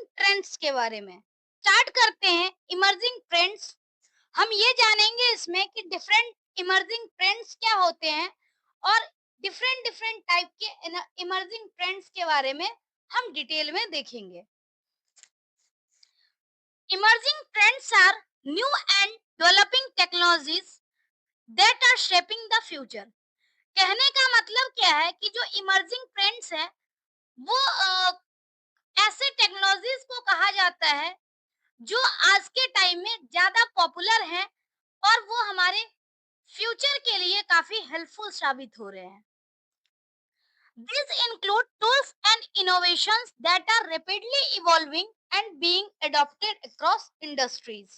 Emerging trends के बारे में। स्टार्ट करते हैं इमर्जिंग ट्रेंड्स। हम ये जानेंगे इसमें कि डिफरेंट इमर्जिंग ट्रेंड्स क्या होते हैं और डिफरेंट डिफरेंट टाइप के इमर्जिंग ट्रेंड्स के बारे में हम डिटेल में देखेंगे। Emerging trends are new and developing technologies that are shaping the future. कहने का मतलब क्या है कि जो इमर्जिंग ट्रेंड्स है वो ऐसे टेक्नोलॉजीज को कहा जाता है जो आज के टाइम में ज्यादा पॉपुलर हैं और वो हमारे फ्यूचर के लिए काफी हेल्पफुल साबित हो रहे हैं। These include tools and innovations that are rapidly evolving and being adopted across industries.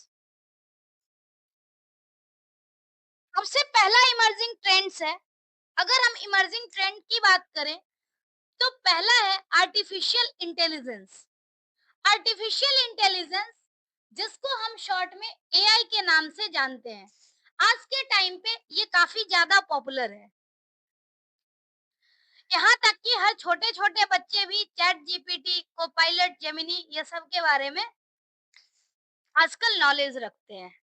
सबसे पहला इमर्जिंग ट्रेंड्स है। अगर हम इमर्जिंग ट्रेंड की बात करें तो पहला है आर्टिफिशियल इंटेलिजेंस। आर्टिफिशियल इंटेलिजेंस जिसको हम शॉर्ट में एआई के नाम से जानते हैं, आज के टाइम पे ये काफी ज्यादा पॉपुलर है। यहाँ तक कि हर छोटे छोटे बच्चे भी चैट जीपीटी, कोपायलट, जेमिनी ये सब के बारे में आजकल नॉलेज रखते हैं।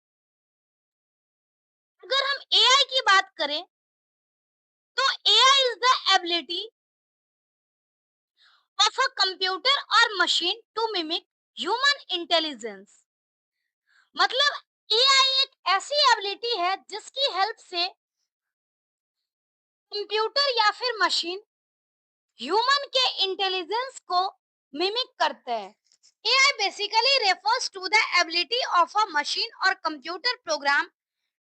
अगर हम एआई की बात करें तो AI is the ability of a computer और machine to mimic human intelligence. मतलब एआई एक ऐसी एबिलिटी है जिसकी हेल्प से कंप्यूटर या फिर मशीन ह्यूमन के इंटेलिजेंस को मिमिक करते हैं। AI basically refers to the ability of a machine और computer program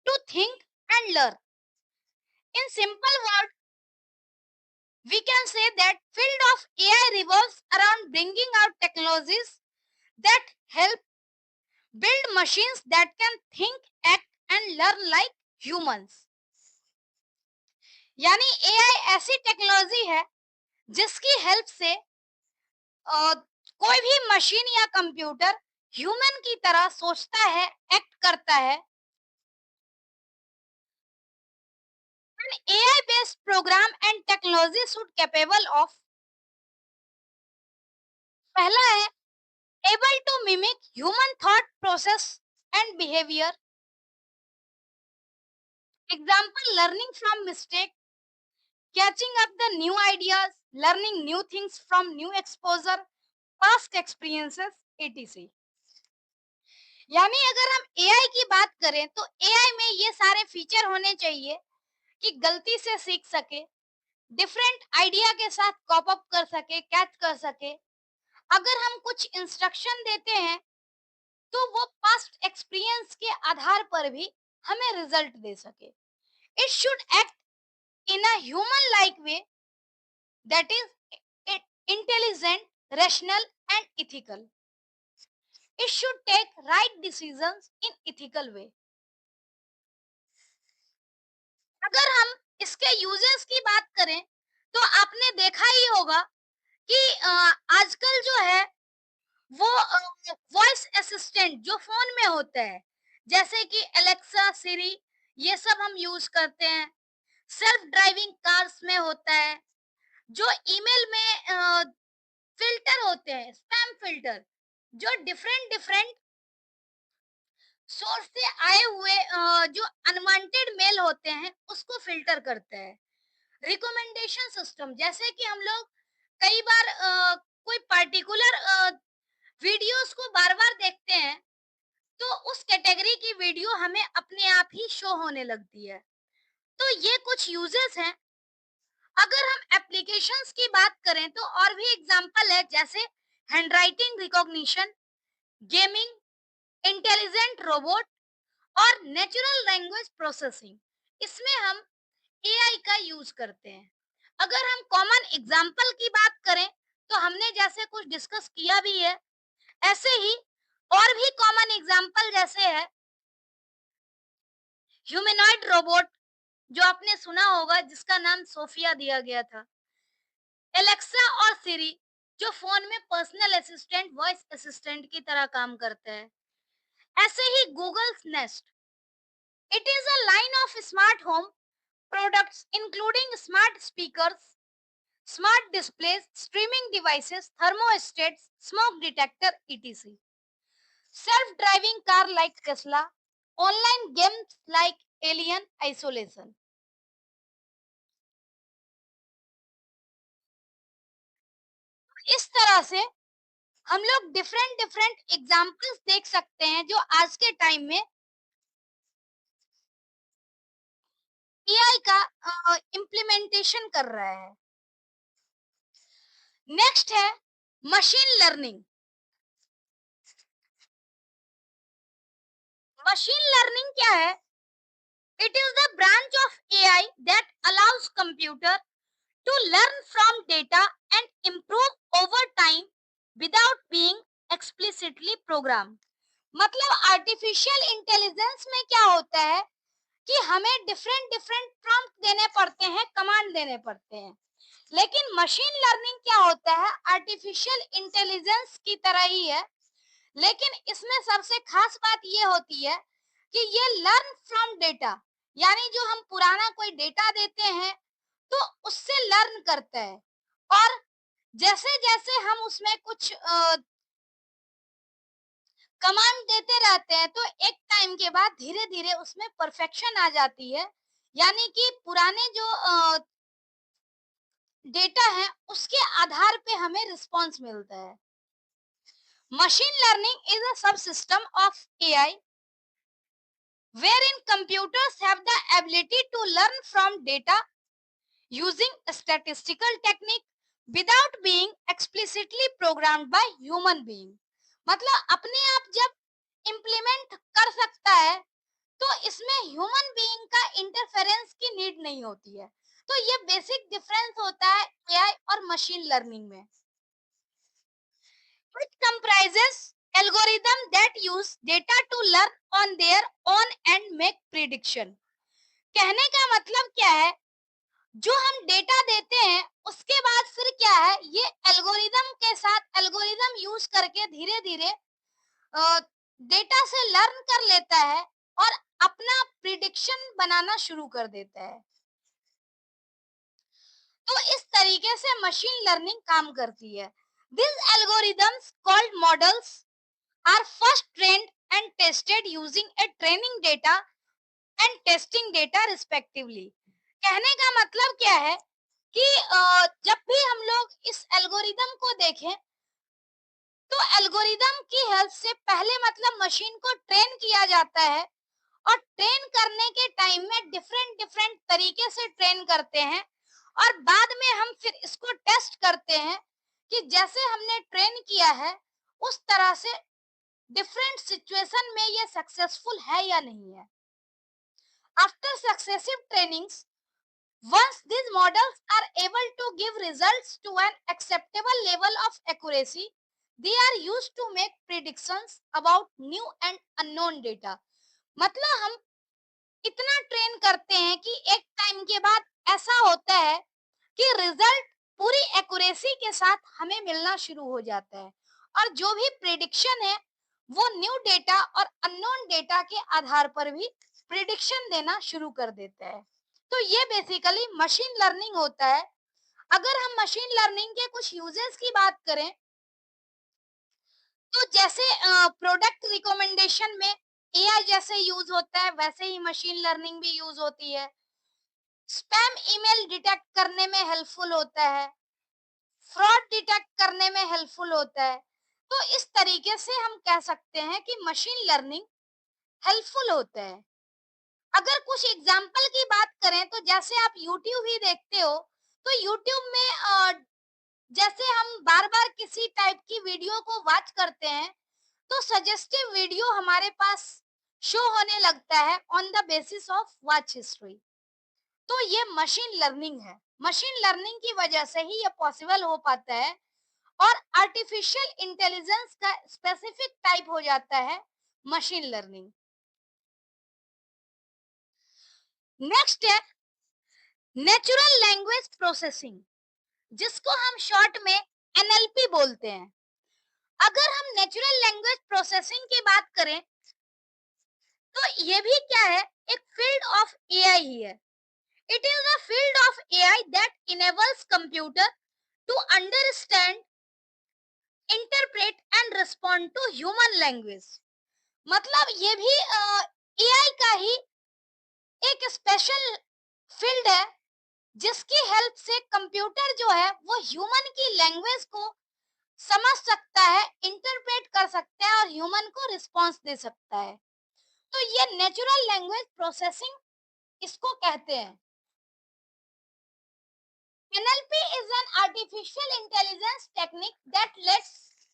to think and learn. In simple words, we can say that field of AI revolves around bringing out technologies that help build machines that can think, act and learn like humans. यानी AI ऐसी technology है जिसकी help से कोई भी machine या computer human की तरह सोचता है, एक्ट करता है। An AI based program and technology should capable of, पहला है able to mimic human thought process and behavior. Example, learning from mistake, catching up the new ideas, learning new things from new exposure, past experiences, etc. यानी अगर हम AI की बात करें तो AI में ये सारे फीचर होने चाहिए कि गलती से सीख सके, डिफरेंट आइडिया के साथ कॉप अप कर सके, कैच कर सके। अगर हम कुछ इंस्ट्रक्शन देते हैं तो वो पास्ट एक्सपीरियंस के आधार पर भी हमें रिजल्ट दे सके। It should act in a human like way, that is intelligent, rational and ethical. It should take right decisions in ethical way. अगर हम इसके यूजेस की बात करें तो आपने देखा ही होगा कि आजकल जो है वो वॉइस असिस्टेंट जो फोन में होता है, जैसे कि एलेक्सा, सिरी, ये सब हम यूज करते हैं। सेल्फ ड्राइविंग कार्स में होता है, जो ईमेल में फिल्टर होते हैं, स्पैम फिल्टर, जो डिफरेंट डिफरेंट सोर्स से आए हुए जो अनवांटेड मेल होते हैं उसको फिल्टर करते हैं। रिकमेंडेशन सिस्टम, जैसे कि हम लोग कई बार कोई पर्टिकुलर वीडियोस को बार बार देखते हैं तो उस कैटेगरी की वीडियो हमें अपने आप ही शो होने लगती है। तो ये कुछ यूजेस हैं। अगर हम एप्लीकेशंस की बात करें तो और भी एग्जांपल है, जैसे handwriting recognition, gaming, intelligent robot और नेचुरल लैंग्वेज प्रोसेसिंग। इसमें हम एआई का यूज करते हैं। अगर हम कॉमन एग्जांपल की बात करें तो हमने जैसे कुछ डिस्कस किया भी है, ऐसे ही और भी कॉमन एग्जांपल जैसे है ह्यूमनॉइड रोबोट, जो आपने सुना होगा जिसका नाम सोफिया दिया गया था। एलेक्सा और सिरी, जो फोन में पर्सनल असिस्टेंट, वॉइस असिस्टेंट की तरह काम करते हैं। ऐसे ही Google's Nest, it is a line of smart home products including smart speakers, smart displays, streaming devices, thermostats, smoke detector etc. Self driving car like Tesla, online games like Alien Isolation. इस तरह से हम लोग different different examples देख सकते हैं जो आज के टाइम में एआई का इम्प्लीमेंटेशन कर रहा है। नेक्स्ट है मशीन लर्निंग। मशीन लर्निंग क्या है? It is the branch of AI that allows computer to learn from data and improve over time without being explicitly programmed। मतलब आर्टिफिशियल इंटेलिजेंस में क्या होता है कि हमें डिफरेंट डिफरेंट प्रॉम्प्ट देने पड़ते हैं, कमांड देने पड़ते हैं, लेकिन मशीन लर्निंग क्या होता है? आर्टिफिशियल इंटेलिजेंस की तरह ही है, लेकिन इसमें सबसे खास बात ये होती है कि ये लर्न फ्रॉम डेटा, यानी जो हम पुराना कोई डेटा देते हैं तो उससे लर्न करता है, और जैसे जैसे हम उसमें कुछ कमांड देते रहते हैं तो एक टाइम के बाद धीरे धीरे उसमें परफेक्शन आ जाती है, यानी कि पुराने जो डेटा है उसके आधार पे हमें रिस्पॉन्स मिलता है। मशीन लर्निंग इज अ सब system of AI wherein computers have the ability to learn from data using statistical technique without being explicitly programmed by human being। मतलब अपने आप जब इम्प्लीमेंट कर सकता है तो इसमें ह्यूमन बीइंग का इंटरफेरेंस की नीड नहीं होती है। तो ये बेसिक डिफरेंस होता है एआई और मशीन लर्निंग में। It comprises algorithm that use data to learn on their own and make prediction। कहने का मतलब क्या है? जो हम डेटा देते हैं उसके बाद फिर क्या है, ये एल्गोरिदम के साथ एल्गोरिदम यूज करके धीरे धीरे डेटा से लर्न कर लेता है और अपना प्रिडिक्शन बनाना शुरू कर देता है। तो इस तरीके से मशीन लर्निंग काम करती है। This algorithms called models are first trained and tested using a training data and testing data respectively. कहने का मतलब क्या है कि जब भी हम लोग इस एल्गोरिदम को देखें तो एल्गोरिदम की हेल्प से पहले मतलब मशीन को ट्रेन किया जाता है, और ट्रेन करने के टाइम में डिफरेंट डिफरेंट तरीके से ट्रेन करते हैं, और बाद में हम फिर इसको टेस्ट करते हैं कि जैसे हमने ट्रेन किया है उस तरह से डिफरेंट सिचुएशन में ये सक्सेसफुल है या नहीं है। After successive trainings, once these models are able to give results to an acceptable level of accuracy, they are used to make predictions about new and unknown data। मतलब हम इतना train करते हैं कि एक टाइम के बाद ऐसा होता है कि रिजल्ट पूरी एक्यूरेसी के साथ हमें मिलना शुरू हो जाता है, और जो भी प्रिडिक्शन है वो न्यू डेटा और अननोन डेटा के आधार पर भी प्रिडिक्शन देना शुरू कर देता है। तो ये बेसिकली मशीन लर्निंग होता है। अगर हम मशीन लर्निंग के कुछ यूजेस की बात करें तो जैसे प्रोडक्ट रिकमेंडेशन में एआई जैसे यूज होता है वैसे ही मशीन लर्निंग भी यूज होती है। स्पैम ईमेल डिटेक्ट करने में हेल्पफुल होता है, फ्रॉड डिटेक्ट करने में हेल्पफुल होता है। तो इस तरीके से हम कह सकते हैं कि मशीन लर्निंग हेल्पफुल होता है। अगर कुछ एग्जाम्पल की बात करें तो जैसे आप YouTube ही देखते हो तो YouTube में जैसे हम बार बार किसी टाइप की वीडियो को वॉच करते हैं तो सजेस्टिव वीडियो हमारे पास शो होने लगता है on the basis of watch history. तो ये मशीन लर्निंग है। मशीन लर्निंग की वजह से ही ये पॉसिबल हो पाता है, और आर्टिफिशियल इंटेलिजेंस का स्पेसिफिक टाइप हो जाता है मशीन लर्निंग। नेक्स्ट है नेचुरल लैंग्वेज प्रोसेसिंग, जिसको हम शॉर्ट में एनएलपी बोलते हैं। अगर हम नेचुरल लैंग्वेज प्रोसेसिंग की बात करें तो ये भी क्या है, एक फील्ड ऑफ एआई ही है। It is a field of AI that enables computer to understand, interpret and respond to human language. मतलब ये भी एआई का ही एक स्पेशल फील्ड है जिसकी हेल्प से कंप्यूटर जो है वो ह्यूमन की लैंग्वेज को समझ सकता है, इंटरप्रेट कर सकता है और ह्यूमन को रिस्पॉन्स दे सकता है। तो ये नेचुरल लैंग्वेज प्रोसेसिंग इसको कहते हैं। NLP is an artificial intelligence technique that lets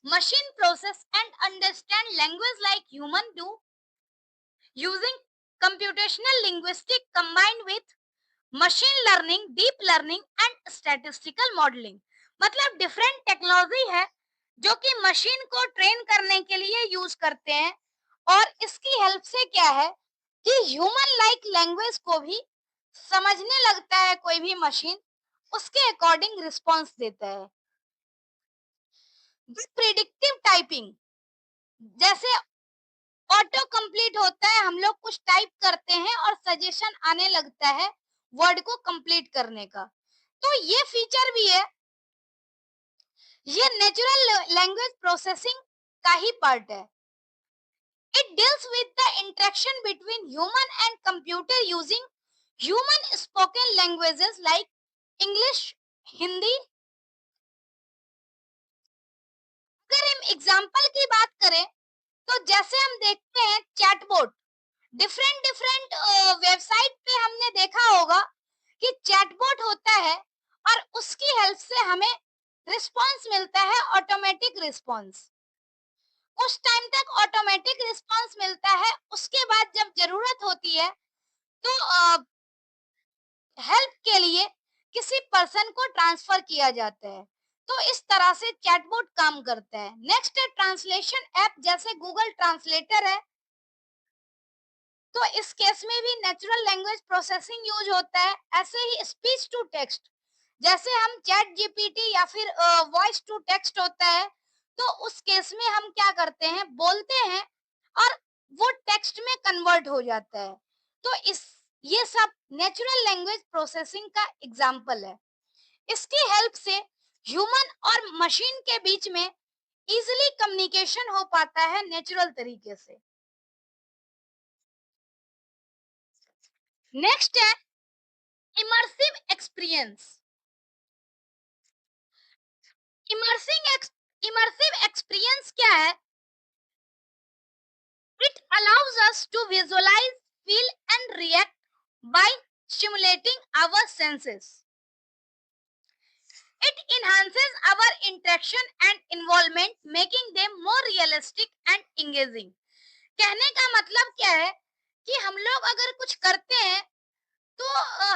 machine process and understand language like human do using computational linguistics combined with machine learning, deep learning and statistical modelling. मतलब different technology है जो कि machine को train करने के लिए use करते हैं और इसकी हेल्प से क्या है कि ह्यूमन लाइक लैंग्वेज को भी समझने लगता है कोई भी मशीन, उसके अकॉर्डिंग रिस्पॉन्स देता है। प्रिडिक्टिव टाइपिंग, जैसे ऑटो कंप्लीट होता है, हम लोग कुछ टाइप करते हैं और सजेशन आने लगता है वर्ड को कंप्लीट करने का, तो ये फीचर भी है, ये नेचुरल लैंग्वेज प्रोसेसिंग का ही पार्ट है। It deals with the interaction between human and computer using human spoken languages like English, Hindi. अगर हम एग्जांपल की बात करें तो जैसे हम देखते हैं चैटबॉट, डिफरेंट डिफरेंट वेबसाइट पे हमने देखा होगा कि चैटबॉट होता है और उसकी हेल्प से हमें रिस्पांस मिलता है, ऑटोमेटिक रिस्पांस। कुछ टाइम तक ऑटोमेटिक रिस्पांस मिलता है, उसके बाद जब जरूरत होती है तो हेल्प के लिए किसी पर्सन को ट्रांसफर किया जाता है। तो इस तरह से चैटबॉट काम करता है। नेक्स्ट है ट्रांसलेशन ऐप, जैसे गूगल ट्रांसलेटर है, तो इस केस में भी नेचुरल लैंग्वेज प्रोसेसिंग यूज होता है। ऐसे ही स्पीच टू टेक्स्ट, जैसे हम चैट जीपीटी या फिर वॉइस टू टेक्स्ट होता है, तो उस केस में हम क्या करते हैं, बोलते हैं और वो टेक्स्ट में कन्वर्ट हो जाता है। तो इस ये सब नेचुरल लैंग्वेज प्रोसेसिंग का एग्जाम्पल है। इसकी हेल्प से ह्यूमन और मशीन के बीच में इजिली कम्युनिकेशन हो पाता है नेचुरल तरीके से। नेक्स्ट है इमर्सिव एक्सपीरियंस। इमर्सिव एक्सपीरियंस क्या है? It allows us to visualize, feel and react by stimulating our senses. It enhances our interaction and involvement, making them more realistic and engaging. कहने का मतलब क्या है कि हम लोग अगर कुछ करते हैं तो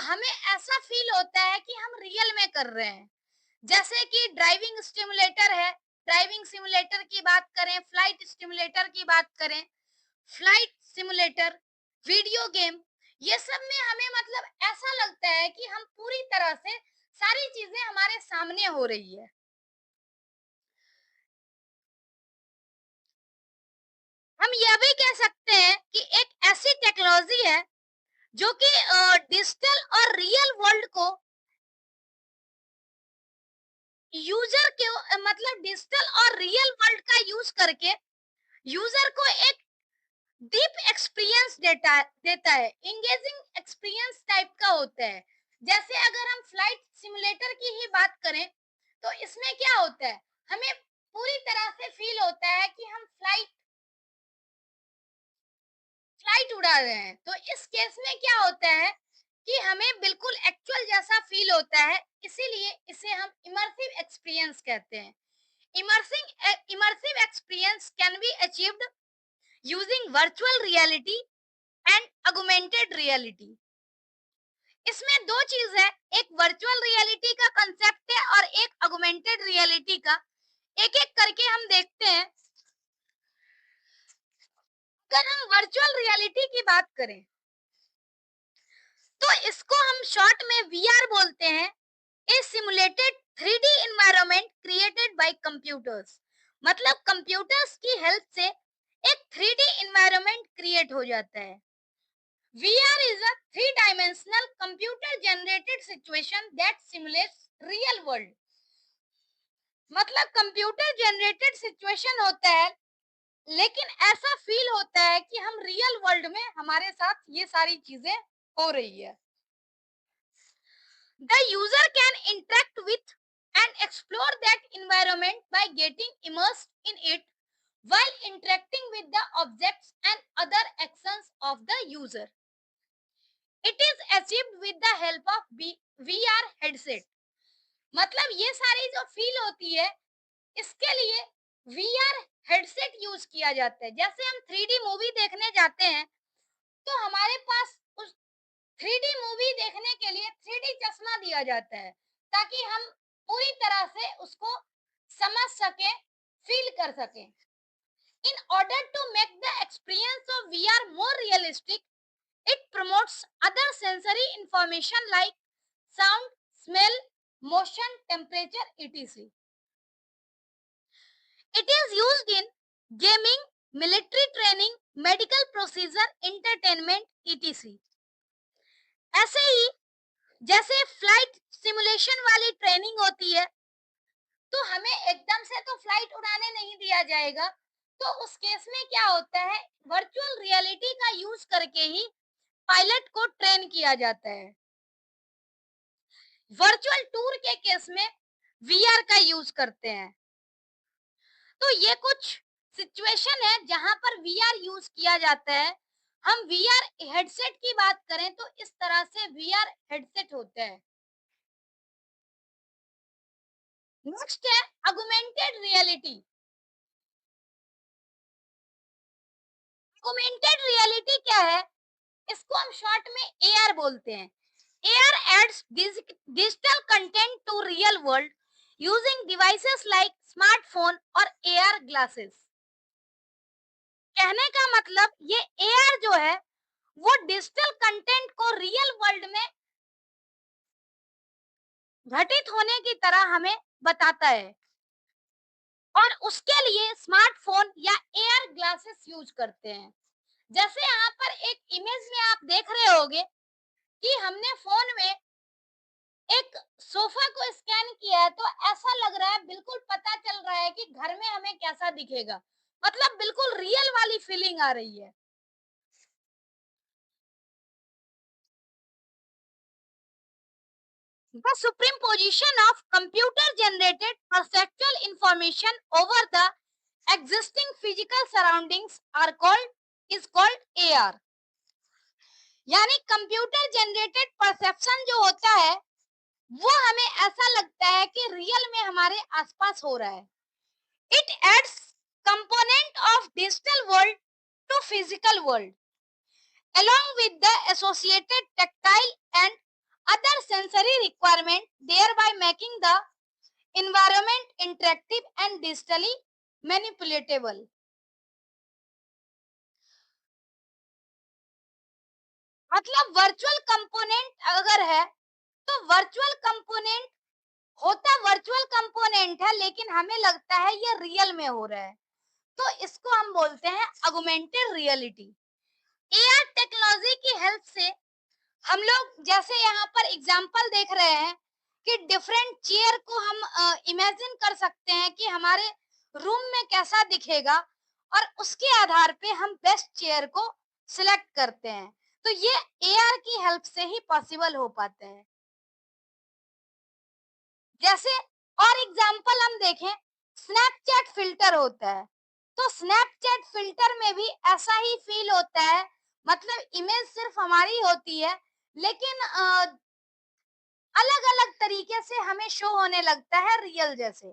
हमें ऐसा फील होता है कि हम रियल में कर रहे हैं। जैसे कि ड्राइविंग स्टिमुलेटर है, ड्राइविंग सिमुलेटर की बात करें, फ्लाइट स्टिमुलेटर की बात करें, फ्लाइट सिमुलेटर, वीडियो गेम, ये सब में हमें मतलब ऐसा लगता है कि हम पूरी तरह से सारी चीजें हमारे सामने हो रही है। हम यह भी कह सकते हैं कि एक ऐसी टेक्नोलॉजी है जो कि डिजिटल और रियल वर्ल्ड को यूजर के मतलब डिजिटल और रियल वर्ल्ड का यूज करके यूजर को एक डीप एक्सपीरियंस देता है, एंगेजिंग एक्सपीरियंस टाइप का होता है। जैसे अगर हम फ्लाइट सिमुलेटर की ही बात करें तो इसमें क्या होता है, हमें पूरी तरह से फील होता है कि हम फ्लाइट फ्लाइट उड़ा रहे हैं। तो इस केस में क्या होता है कि हमें बिल्कुल एक्चुअल जैसा फील होता है, इसीलिए इसे हम इमर्सिव एक्सपीरियंस कहते हैं। Immersive experience can be achieved using virtual reality and augmented reality. इसमें दो चीज है, एक वर्चुअल रियलिटी का कंसेप्ट है और एक ऑगमेंटेड रियलिटी का। एक एक करके हम देखते हैं। अगर हम वर्चुअल रियलिटी की बात करें तो इसको हम शॉर्ट में वीआर बोलते हैं। A simulated 3D environment created by computers. मतलब कंप्यूटर्स की हेल्प से एक 3D एनवायरनमेंट क्रिएट हो जाता है। VR is a three-dimensional computer-generated situation that simulates real world. मतलब कंप्यूटर जनरेटेड सिचुएशन होता है, लेकिन ऐसा फील होता है कि हम रियल वर्ल्ड में हमारे साथ ये सारी चीजें हो रही है. The user can interact with and explore that environment by getting immersed in it while interacting with the objects and other actions of the user. It is achieved with the help of VR headset. मतलब ये सारी जो feel होती है, इसके लिए VR headset use किया जाता है. जैसे हम 3D मूवी देखने जाते हैं, तो हमारे पास उस 3D मूवी देखने के लिए 3D चश्मा दिया जाता है, ताकि हम पूरी तरह से उसको समझ सकें, फील कर सकें. In order to make the experience of VR more realistic, it promotes other sensory information like sound, smell, motion, temperature, etc. It is used in gaming, military training, medical procedure, entertainment, etc. ऐसे ही जैसे flight simulation वाली training होती है, तो हमें एकदम से तो फ्लाइट उड़ाने नहीं दिया जाएगा. तो उस केस में क्या होता है, वर्चुअल रियलिटी का यूज करके ही पायलट को ट्रेन किया जाता है. वर्चुअल टूर के केस में वीआर का यूज करते हैं. तो ये कुछ सिचुएशन है जहां पर वीआर यूज किया जाता है. हम वीआर हेडसेट की बात करें तो इस तरह से वीआर हेडसेट होते हैं. नेक्स्ट है ऑगमेंटेड रियलिटी. ऑगमेंटेड रियलिटी क्या है? इसको हम शॉर्ट में एआर बोलते हैं. AR adds digital content to real world using devices like smartphone और एआर ग्लासेस. कहने का मतलब ये एआर जो है, वो डिजिटल कंटेंट को रियल वर्ल्ड में घटित होने की तरह हमें बताता है, और उसके लिए स्मार्टफोन या एआर ग्लासेस यूज करते हैं. जैसे यहाँ पर एक इमेज में आप देख रहे होंगे कि हमने फोन में एक सोफा को स्कैन किया है, तो ऐसा लग रहा है, बिल्कुल पता चल रहा है कि घर में हमें कैसा दिखेगा. मतलब बिल्कुल रियल वाली फीलिंग आ रही है. The superimposition of computer-generated perceptual information over the existing physical surroundings are called is called AR. यानी कंप्यूटर जनरेटेड परसेप्शन जो होता है, वो हमें ऐसा लगता है कि रियल में हमारे आसपास हो रहा है. It adds component of digital world to physical world along with the associated tactile and other sensory requirement, thereby making the environment interactive and digitally manipulatable. मतलब वर्चुअल कंपोनेंट अगर है, तो वर्चुअल कंपोनेंट होता वर्चुअल कंपोनेंट है, लेकिन हमें लगता है ये रियल में हो रहा है. तो इसको हम बोलते हैं ऑगमेंटेड रियलिटी. एआर टेक्नोलॉजी की हेल्प से हम लोग जैसे यहाँ पर एग्जांपल देख रहे हैं कि डिफरेंट चेयर को हम इमेजिन कर सकते हैं कि हमारे रूम में कैसा दिखेगा, और उसके आधार पे हम बेस्ट चेयर को सिलेक्ट करते हैं. तो ये एआर की हेल्प से ही पॉसिबल हो पाते हैं. जैसे और एग्जांपल हम देखें, स्नैपचैट फिल्टर होता है, तो स्नैपचैट फिल्टर में भी ऐसा ही फील होता है. मतलब इमेज सिर्फ हमारी होती है, लेकिन अलग अलग तरीके से हमें शो होने लगता है रियल जैसे.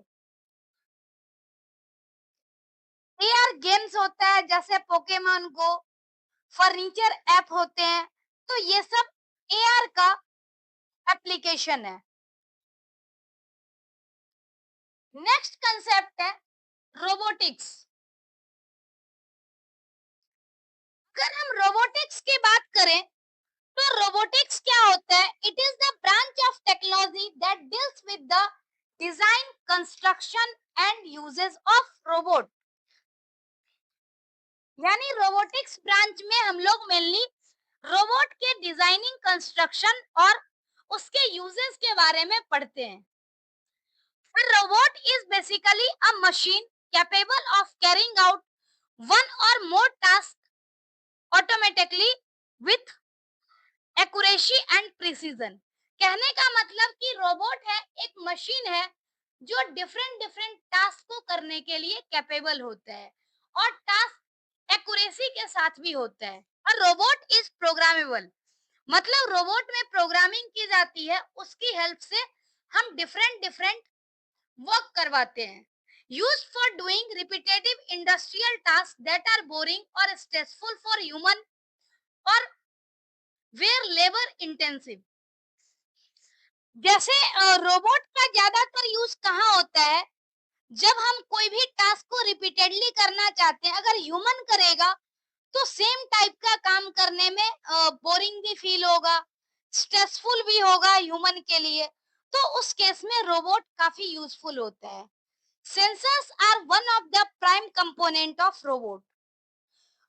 एआर गेम्स होता है जैसे पोकेमॉन गो, फर्नीचर ऐप होते हैं, तो ये सब एआर का एप्लीकेशन है. नेक्स्ट कंसेप्ट है रोबोटिक्स. अगर हम रोबोटिक्स की बात करें, तो रोबोटिक्स क्या होता है? It is the branch of technology that deals with the design, construction and uses of robot. यानी रोबोटिक्स ब्रांच में हम लोग मेनली रोबोट के डिजाइनिंग, कंस्ट्रक्शन और उसके यूजेस के बारे में पढ़ते हैं। A robot is basically a machine capable of carrying out one or more tasks automatically with accuracy and precision। कहने का मतलब कि रोबोट है, एक मशीन है जो डिफरेंट डिफरेंट टास्क को करने के लिए कैपेबल होता है और टास्क एक्यूरेसी के साथ भी होता है। और रोबोट इज प्रोग्रामेबल, मतलब रोबोट में प्रोग्रामिंग की जाती है, उसकी हेल्प से हम डिफरेंट डिफरेंट वर्क करवाते हैं। Used for doing repetitive industrial task that are boring और स्ट्रेसफुल फॉर ह्यूमन और वेयर लेबर इंटेंसिव। जैसे रोबोट का ज्यादातर यूज कहाँ होता है, जब हम कोई भी टास्क को रिपीटेडली करना चाहते हैं, अगर ह्यूमन करेगा तो सेम टाइप का काम करने में बोरिंग भी फील होगा, स्ट्रेसफुल भी होगा ह्यूमन के लिए। तो उस केस में रोबोट काफी यूजफुल होता है। Sensors are one of the prime component of robot.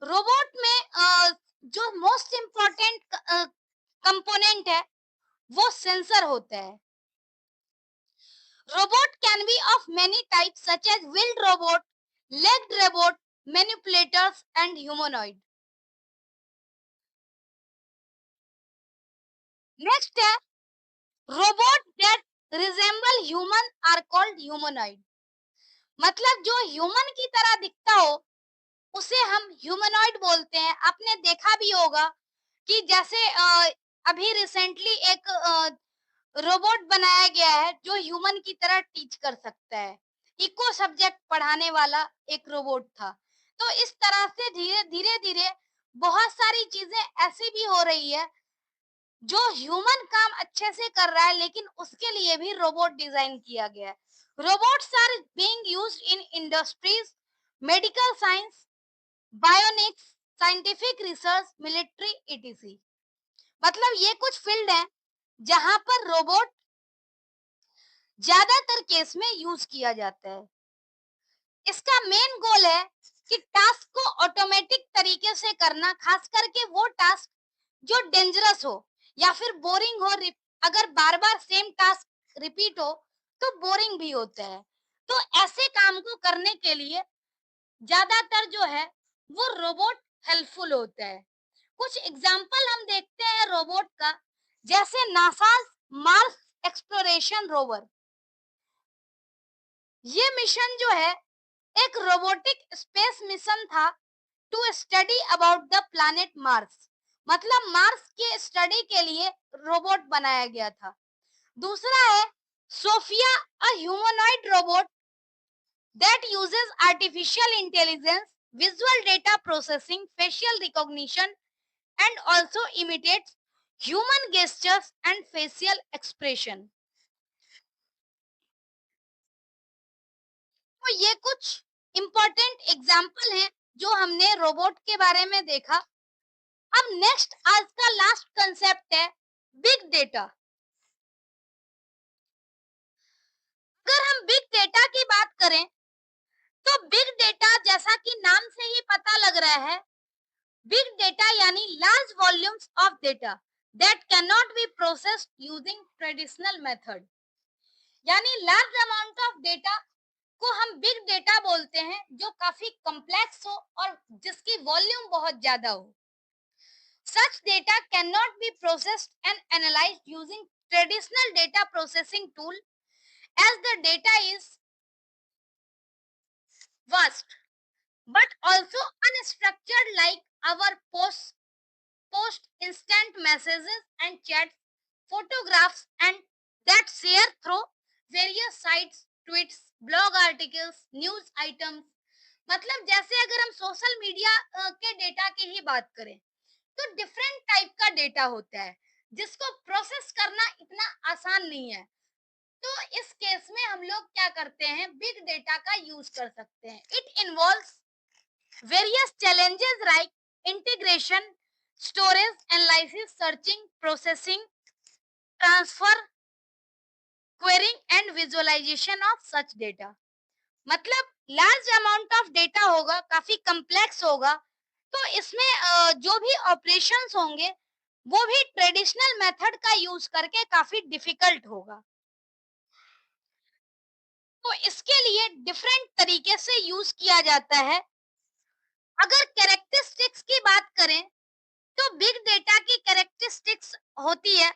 Robot में जो मोस्ट इम्पोर्टेंट कंपोनेंट है वो सेंसर होता है। Robot can be of many types such as wheeled robot, legged robot, manipulators and humanoid. Next है robot that resemble human are called humanoid. मतलब जो human की तरह दिखता हो उसे हम ह्यूमनॉइड बोलते हैं। आपने देखा भी होगा कि जैसे अभी रिसेंटली एक रोबोट बनाया गया है जो ह्यूमन की तरह टीच कर सकता है। इको सब्जेक्ट पढ़ाने वाला एक रोबोट था। तो इस तरह से धीरे धीरे धीरे बहुत सारी चीजें ऐसी भी हो रही है जो ह्यूमन काम अच्छे से कर रहा है, लेकिन उसके लिए भी रोबोट डिजाइन किया गया है। Robots are being used in industries, medical science, bionics, scientific research, military etc. मतलब ये कुछ फील्ड हैं जहां पर रोबोट ज्यादातर केस में यूज किया जाता है। इसका मेन गोल है कि टास्क को ऑटोमेटिक तरीके से करना, खास करके वो टास्क जो डेंजरस हो या फिर बोरिंग हो। अगर बार बार सेम टास्क रिपीट हो तो बोरिंग भी होता है। तो ऐसे काम को करने के लिए ज्यादातर जो है वो रोबोट हेल्पफुल होता है। कुछ एग्जाम्पल हम देखते हैं रोबोट का, जैसे नासा मार्स एक्सप्लोरेशन रोवर। ये मिशन जो है एक रोबोटिक स्पेस मिशन था to study about the planet Mars. मतलब मार्स के स्टडी के लिए रोबोट बनाया गया था। दूसरा है Sophia, a humanoid robot that uses artificial intelligence, visual data processing, facial recognition, and also imitates human gestures and facial expression। तो ये कुछ इम्पोर्टेंट एग्जाम्पल हैं जो हमने रोबोट के बारे में देखा। अब नेक्स्ट आज का लास्ट कंसेप्ट है बिग डेटा। अगर हम बिग डेटा की बात करें तो बिग डेटा जैसा कि नाम से ही पता लग रहा है, बिग डेटा यानी large volumes of data that can not be processed using traditional method. यानी लार्ज अमाउंट ऑफ डेटा को हम बिग डेटा बोलते हैं, जो काफी कॉम्प्लेक्स हो और जिसकी वॉल्यूम बहुत ज्यादा हो। Such data cannot be processed and analyzed using traditional data processing tool, as the data is vast but also unstructured, like our post instant messages and chats, photographs and that share through various sites, tweets, blog articles, news items। मतलब जैसे अगर हम social media के data की ही बात करें तो different type का डेटा होता है जिसको प्रोसेस करना इतना आसान नहीं है। तो इस केस में हम लोग क्या करते हैं, बिग डेटा का यूज कर सकते हैं। It involves various challenges like integration, storage, analysis, searching, processing, transfer, querying and visualization of such data. मतलब लार्ज अमाउंट ऑफ डेटा होगा, काफी कम्प्लेक्स होगा, तो इसमें जो भी ऑपरेशंस होंगे वो भी ट्रेडिशनल मेथड का यूज करके काफी डिफिकल्ट होगा। तो इसके लिए डिफरेंट तरीके से यूज किया जाता है। अगर कैरेक्टरिस्टिक्स की बात करें तो बिग डेटा की कैरेक्टरिस्टिक्स होती है,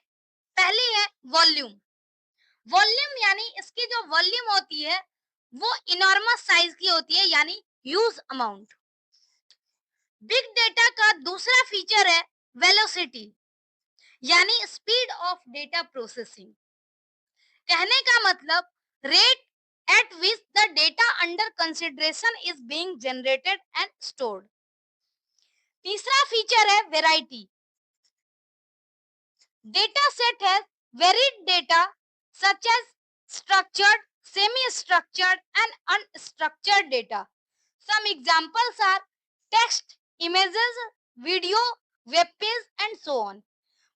पहली है वॉल्यूम। वॉल्यूम यानी इसकी जो वॉल्यूम होती है वो इनॉर्मस साइज की होती है, यानी ह्यूज अमाउंट। बिग डेटा का दूसरा फीचर है वेलोसिटी, यानी स्पीड ऑफ डेटा प्रोसेसिंग। कहने का मतलब rate at which the data under consideration is being generated and stored. तीसरा फीचर है variety. Data set has varied data such as structured, semi-structured and unstructured data. Some examples are text, images, video, web page and so on.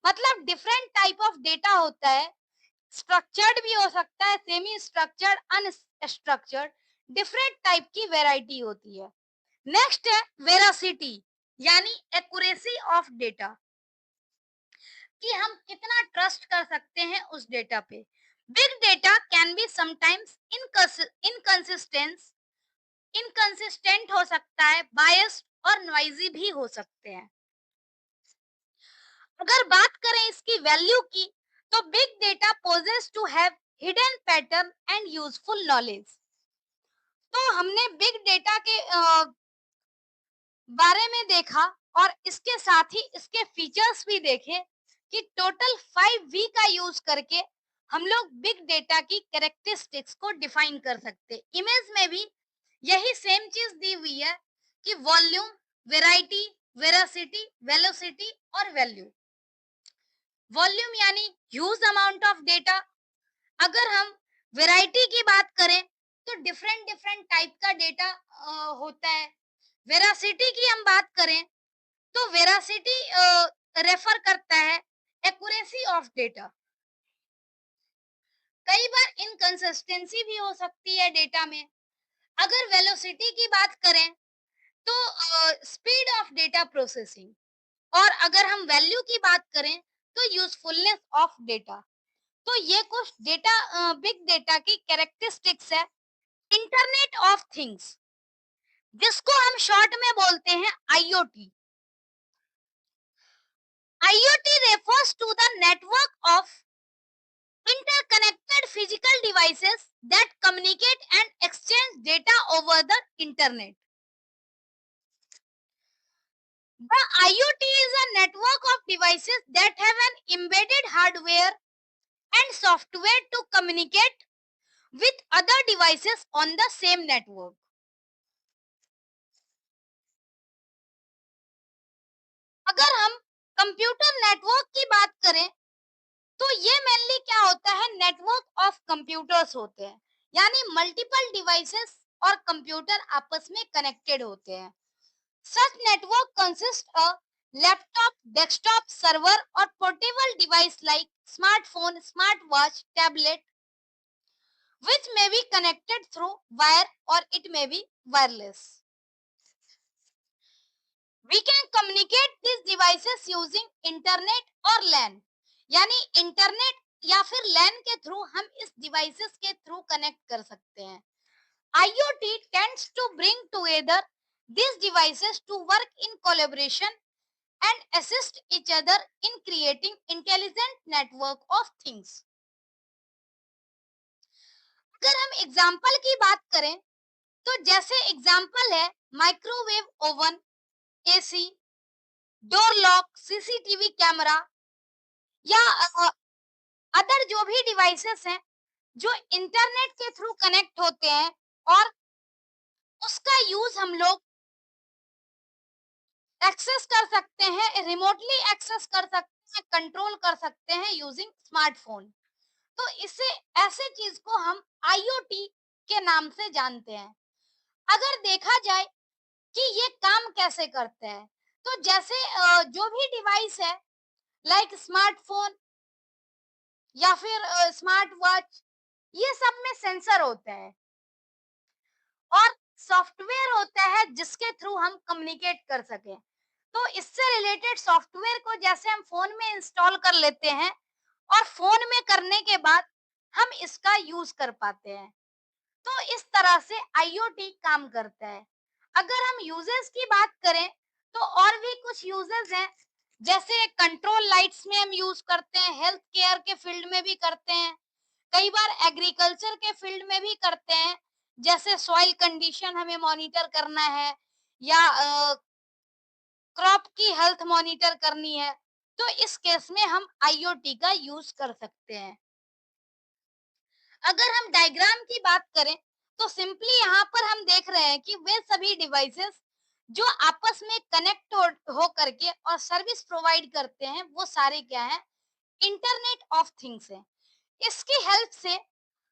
मतलब different type of data होता है, structured भी हो सकता है, semi structured, unstructured, different type की variety होती है। नेक्स्ट है वेरासिटी, यानी एक्यूरेसी ऑफ डेटा, कि हम कितना ट्रस्ट कर सकते हैं उस डेटा पे। Big data can be sometimes inconsistent inconsistent हो सकता है, बायस्ड और नॉइजी भी हो सकते हैं। अगर बात करें इसकी वैल्यू की, तो big data poses to have hidden pattern and useful knowledge. तो हमने बिग डेटा के बारे में देखा और इसके साथ ही इसके फीचर्स भी देखे कि टोटल 5V का यूज करके हम लोग बिग डेटा की कैरेक्टरिस्टिक्स को डिफाइन कर सकते। इमेज में भी यही सेम चीज दी हुई है कि वॉल्यूम, वेराइटी, वेरासिटी, वेलोसिटी और वैल्यू। वॉल्यूम यानी ह्यूज अमाउंट ऑफ डेटा। अगर हम वेराइटी की बात करें तो डिफरेंट डिफरेंट टाइप का डेटा होता है। वेरासिटी की हम बात करें तो वेरासिटी रेफर करता है एक्यूरेसी ऑफ डेटा। कई बार इनकंसिस्टेंसी भी हो सकती है डेटा में। अगर वेलोसिटी की बात करें तो स्पीड ऑफ डेटा प्रोसेसिंग, और अगर हम वैल्यू की बात करें तो यूजफुलनेस ऑफ डेटा। तो ये कुछ डेटा बिग डेटा की कैरेक्टरिस्टिक्स है। इंटरनेट ऑफ थिंग्स, जिसको हम शॉर्ट में बोलते हैं IoT. IoT refers to the network of interconnected physical devices that communicate and exchange data over the internet. The IoT is a network of devices that have an embedded hardware and software to communicate with other devices on the same network. अगर हम computer network की बात करें तो ये mainly क्या होता है, नेटवर्क ऑफ कंप्यूटर्स होते हैं, यानी मल्टीपल डिवाइसेस और कंप्यूटर आपस में कनेक्टेड होते हैं। Such network consists a laptop, desktop, server or portable device like smartphone, smartwatch, tablet, which may be connected through wire or it may be wireless. We can communicate these devices using internet or LAN, यानी internet या फिर लैन के through हम इस devices के through connect कर सकते हैं। IoT tends to bring together these devices to work in collaboration and assist each other in creating intelligent network of things. अगर हम एग्जाम्पल की बात करें तो जैसे एग्जाम्पल है microwave oven, AC, door lock, CCTV camera या अदर जो भी डिवाइसेस हैं जो इंटरनेट के थ्रू कनेक्ट होते हैं और उसका यूज हम लोग एक्सेस कर सकते हैं, रिमोटली एक्सेस कर सकते हैं, कंट्रोल कर सकते हैं यूजिंग स्मार्टफोन। तो इसे ऐसे चीज को हम आईओटी के नाम से जानते हैं। अगर देखा जाए कि ये काम कैसे करते हैं, तो जैसे जो भी डिवाइस है लाइक स्मार्टफोन या फिर स्मार्ट वॉच, ये सब में सेंसर होते हैं और सॉफ्टवेयर होता है जिसके थ्रू हम कम्युनिकेट कर सकें। तो इससे रिलेटेड सॉफ्टवेयर को जैसे हम फोन में इंस्टॉल कर लेते हैं और फोन में करने के बाद हम इसका यूज कर पाते हैं। तो इस तरह से आईओटी काम करता है। अगर हम यूजेस की बात करें तो और भी कुछ यूजेस हैं, जैसे कंट्रोल लाइट्स में हम यूज करते हैं, हेल्थ केयर के फील्ड में भी करते हैं, कई बार एग्रीकल्चर के फील्ड में भी करते हैं, जैसे सॉइल कंडीशन हमें मॉनिटर करना है या क्रॉप की हेल्थ मॉनिटर करनी है, तो इस केस में हम आईओटी का यूज कर सकते हैं। अगर हम डायग्राम की बात करें तो सिंपली यहाँ पर हम देख रहे हैं कि वे सभी डिवाइसेस जो आपस में कनेक्ट हो करके और सर्विस प्रोवाइड करते हैं, वो सारे क्या है, इंटरनेट ऑफ थिंग्स है। इसकी हेल्प से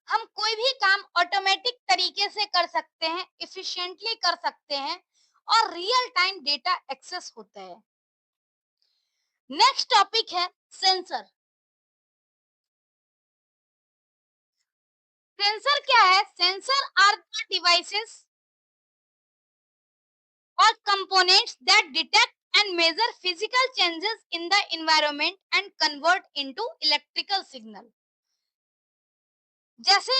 हम कोई भी काम ऑटोमेटिक तरीके से कर सकते हैं, इफिशिएंटली कर सकते हैं और रियल टाइम डेटा एक्सेस होता है। नेक्स्ट टॉपिक है सेंसर। सेंसर क्या है? Sensor are the devices or components that detect and measure physical changes in the environment and convert into electrical signal। जैसे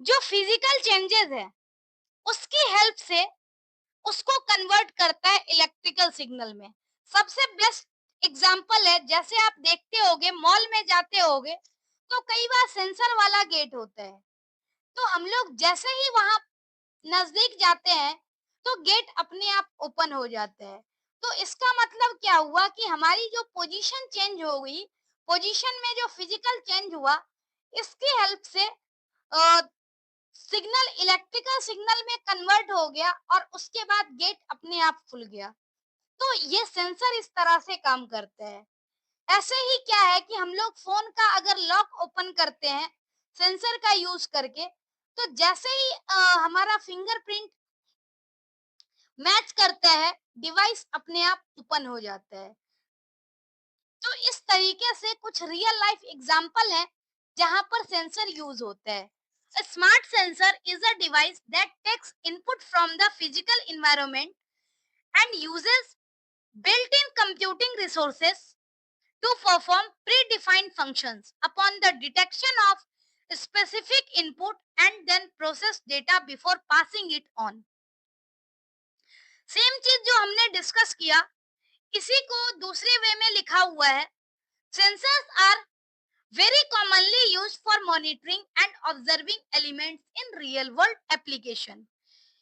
जो फिजिकल चेंजेस है उसकी हेल्प से उसको कन्वर्ट करता है इलेक्ट्रिकल सिग्नल में। सबसे बेस्ट एग्जांपल है, जैसे आप देखते होगे मॉल में जाते होगे तो कई बार सेंसर वाला गेट होता है, तो हम लोग जैसे ही वहां नजदीक जाते हैं तो गेट अपने आप ओपन हो जाता है। तो इसका मतलब क्या हुआ कि हमारी जो पोजीशन चेंज हो गई, पोजीशन में जो फिजिकल चेंज हुआ, इसकी हेल्प से सिग्नल इलेक्ट्रिकल सिग्नल में कन्वर्ट हो गया और उसके बाद गेट अपने आप खुल गया। तो ये सेंसर इस तरह से काम करते हैं। ऐसे ही क्या है कि हम लोग फोन का अगर लॉक ओपन करते हैं सेंसर का यूज करके, तो जैसे ही हमारा फिंगरप्रिंट मैच करता है, डिवाइस अपने आप ओपन हो जाता है। तो इस तरीके से कुछ रियल लाइफ एग्जांपल है जहां पर सेंसर यूज होता है। A smart sensor is a device that takes input from the physical environment and uses built-in computing resources to perform predefined functions upon the detection of specific input and then process data before passing it on। Same चीज जो हमने discuss किया, इसी को दूसरे वे में लिखा हुआ है। Sensors are very commonly used for monitoring and observing elements in real world application।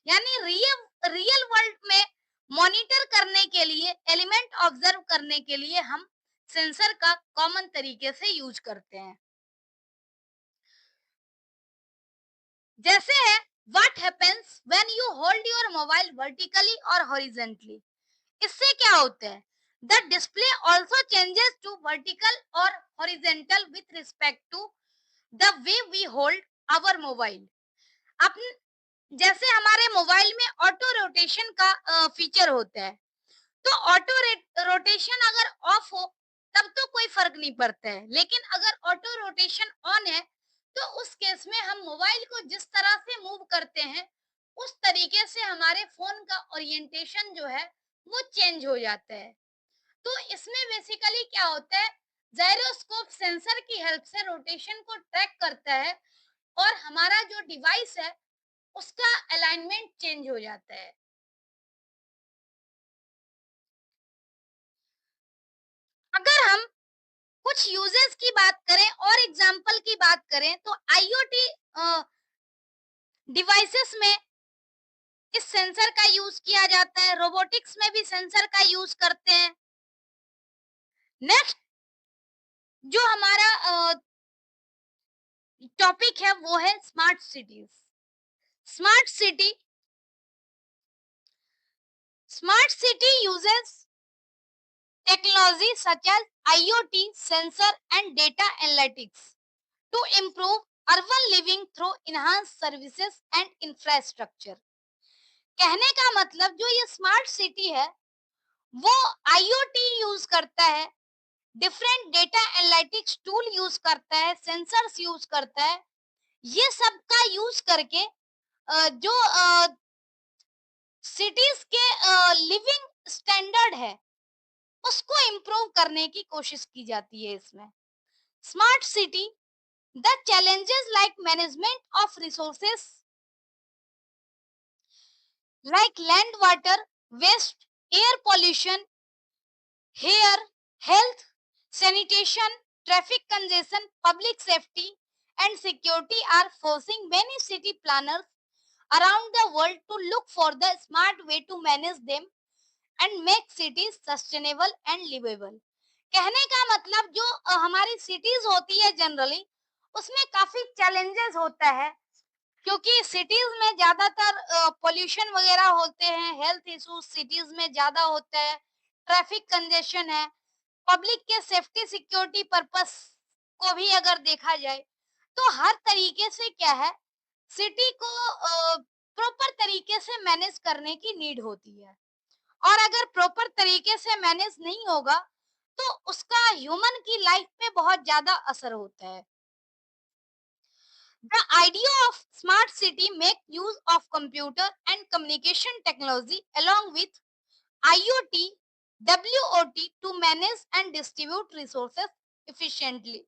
यानी रियल वर्ल्ड में मॉनिटर करने के लिए, एलिमेंट ऑब्जर्व करने के लिए हम सेंसर का कॉमन तरीके से यूज करते हैं। जैसे है what happens when you hold your mobile vertically और हॉरिजेंटली। इससे क्या होता है, the display also changes to vertical और horizontal with respect to the way we hold our mobile. अपन जैसे हमारे मोबाइल में ऑटो रोटेशन का फीचर होता है, तो ऑटो रोटेशन अगर ऑफ हो तब तो कोई फर्क नहीं पड़ता है, लेकिन अगर ऑटो रोटेशन ऑन है तो उस केस में हम मोबाइल को जिस तरह से मूव करते हैं उस तरीके से हमारे फोन का ओरिएंटेशन जो है वो चेंज हो जाता है। तो इसमें बेसिकली क्या होता है, जायरोस्कोप सेंसर की हेल्प से रोटेशन को ट्रैक करता है और हमारा जो डिवाइस है उसका अलाइनमेंट चेंज हो जाता है। अगर हम कुछ यूजेस की बात करें और एग्जांपल की बात करें तो आईओटी डिवाइसेस में इस सेंसर का यूज किया जाता है, रोबोटिक्स में भी सेंसर का यूज करते हैं। नेक्स्ट जो हमारा टॉपिक है वो है smart cities. Smart city smart city uses technology such as IoT sensor and data analytics to improve urban living through enhanced services and infrastructure। कहने का मतलब जो ये स्मार्ट सिटी है वो आईओटी यूज करता है, different data analytics tool use करता है, सेंसर्स यूज करता है। ये सब का यूज करके जो सिटीज के लिविंग स्टैंडर्ड है उसको इम्प्रूव करने की कोशिश की जाती है इसमें। Smart city the challenges like management of resources like land, water, waste, air pollution, air, health, sanitation, traffic congestion, public safety, and security are forcing many city planners around the world to look for the smart way to manage them and make cities sustainable and livable. कहने का मतलब जो हमारी cities होती है generally उसमें काफी challenges होता है क्योंकि सिटीज में ज्यादातर पोल्यूशन वगैरह होते हैं, हेल्थ इश्यूज सिटीज में ज्यादा होता है, ट्रैफिक कंजेशन है, पब्लिक के सेफ्टी सिक्योरिटी पर्पस को भी अगर देखा जाए तो हर तरीके से क्या है सिटी को प्रॉपर तरीके से मैनेज करने की नीड होती है और अगर प्रॉपर तरीके से मैनेज नहीं होगा तो उसका ह्यूमन की लाइफ पे बहुत ज्यादा असर होता है। The idea of smart city make use of computer and communication technology along with IoT, WOT to manage and distribute resources efficiently.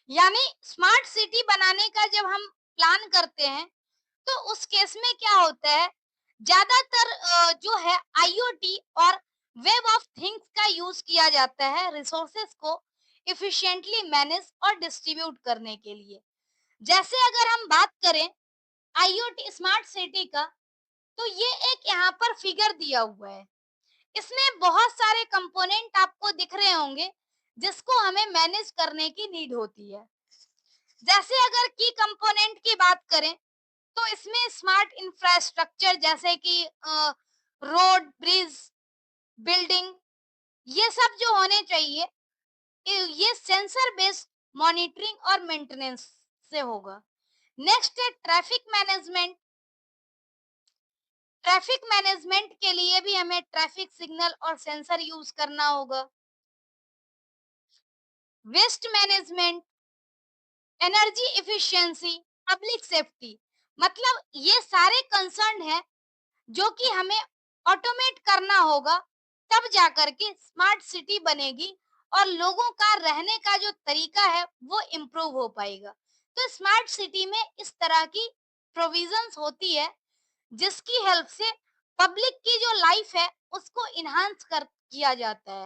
यानी स्मार्ट सिटी बनाने का जब हम प्लान करते हैं तो उस केस में क्या होता है ज्यादातर जो है आईओटी और वेब ऑफ थिंग्स का यूज किया जाता है रिसोर्सेस को इफिशिएंटली मैनेज और डिस्ट्रीब्यूट करने के लिए। जैसे अगर हम बात करें आईओटी स्मार्ट सिटी का तो ये एक यहाँ पर फिगर दिया हुआ है। इसमें बहुत सारे कंपोनेंट आपको दिख रहे होंगे जिसको हमें मैनेज करने की नीड होती है। जैसे अगर की कंपोनेंट की बात करें तो इसमें स्मार्ट इंफ्रास्ट्रक्चर जैसे कि रोड, ब्रिज, बिल्डिंग ये सब जो होने चाहिए ये सेंसर बेस्ड मॉनिटरिंग और मेंटेनेंस से होगा। नेक्स्ट है ट्रैफिक मैनेजमेंट। ट्रैफिक मैनेजमेंट के लिए भी हमें ट्रैफिक सिग्नल और सेंसर यूज करना होगा। Waste management, energy efficiency, public safety, मतलब ये सारे कंसर्न है जो कि हमें ऑटोमेट करना होगा तब जाकर के स्मार्ट सिटी बनेगी और लोगों का रहने का जो तरीका है वो इम्प्रूव हो पाएगा। तो स्मार्ट सिटी में इस तरह की प्रोविजंस होती है जिसकी हेल्प से पब्लिक की जो लाइफ है उसको इन्हांस कर किया जाता है।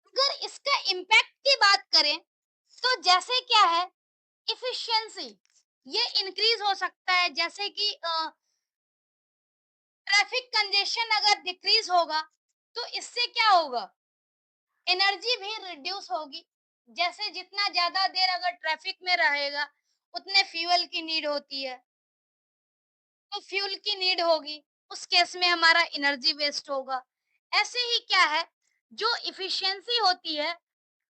अगर इसका इम्पैक्ट की बात करें तो जैसे क्या है इफिशियंसी ये इंक्रीज हो सकता है जैसे कि ट्रैफिक कंजेशन अगर डिक्रीज होगा तो इससे क्या होगा एनर्जी भी रिड्यूस होगी। जैसे जितना ज्यादा देर अगर ट्रैफिक में रहेगा उतने फ्यूल की नीड होती है तो फ्यूल की नीड होगी उस केस में हमारा एनर्जी वेस्ट होगा। ऐसे ही क्या है जो इफिशियंसी होती है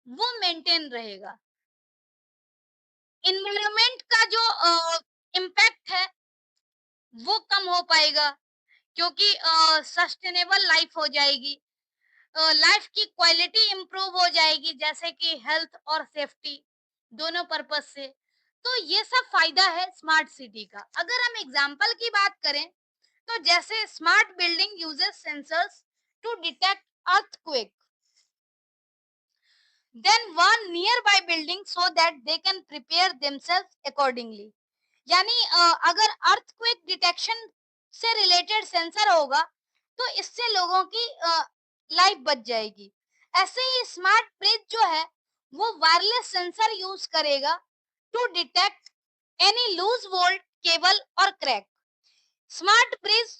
वो मेंटेन रहेगा। इन्वायरमेंट का जो इम्पैक्ट है वो कम हो पाएगा क्योंकि सस्टेनेबल लाइफ हो जाएगी। लाइफ की क्वालिटी इंप्रूव हो जाएगी जैसे कि हेल्थ और सेफ्टी दोनों पर्पस से। तो ये सब फायदा है स्मार्ट सिटी का। अगर हम एग्जांपल की बात करें तो जैसे smart building uses sensors to detect earthquake then warn nearby building so that they can prepare themselves accordingly। यानी अगर अर्थक्वेक डिटेक्शन से रिलेटेड सेंसर होगा तो इससे लोगों की लाइफ बच जाएगी। ऐसे ही स्मार्ट ब्रिज जो है वो वायरलेस सेंसर यूज करेगा to detect any loose bolt cable और क्रैक। स्मार्ट ब्रिज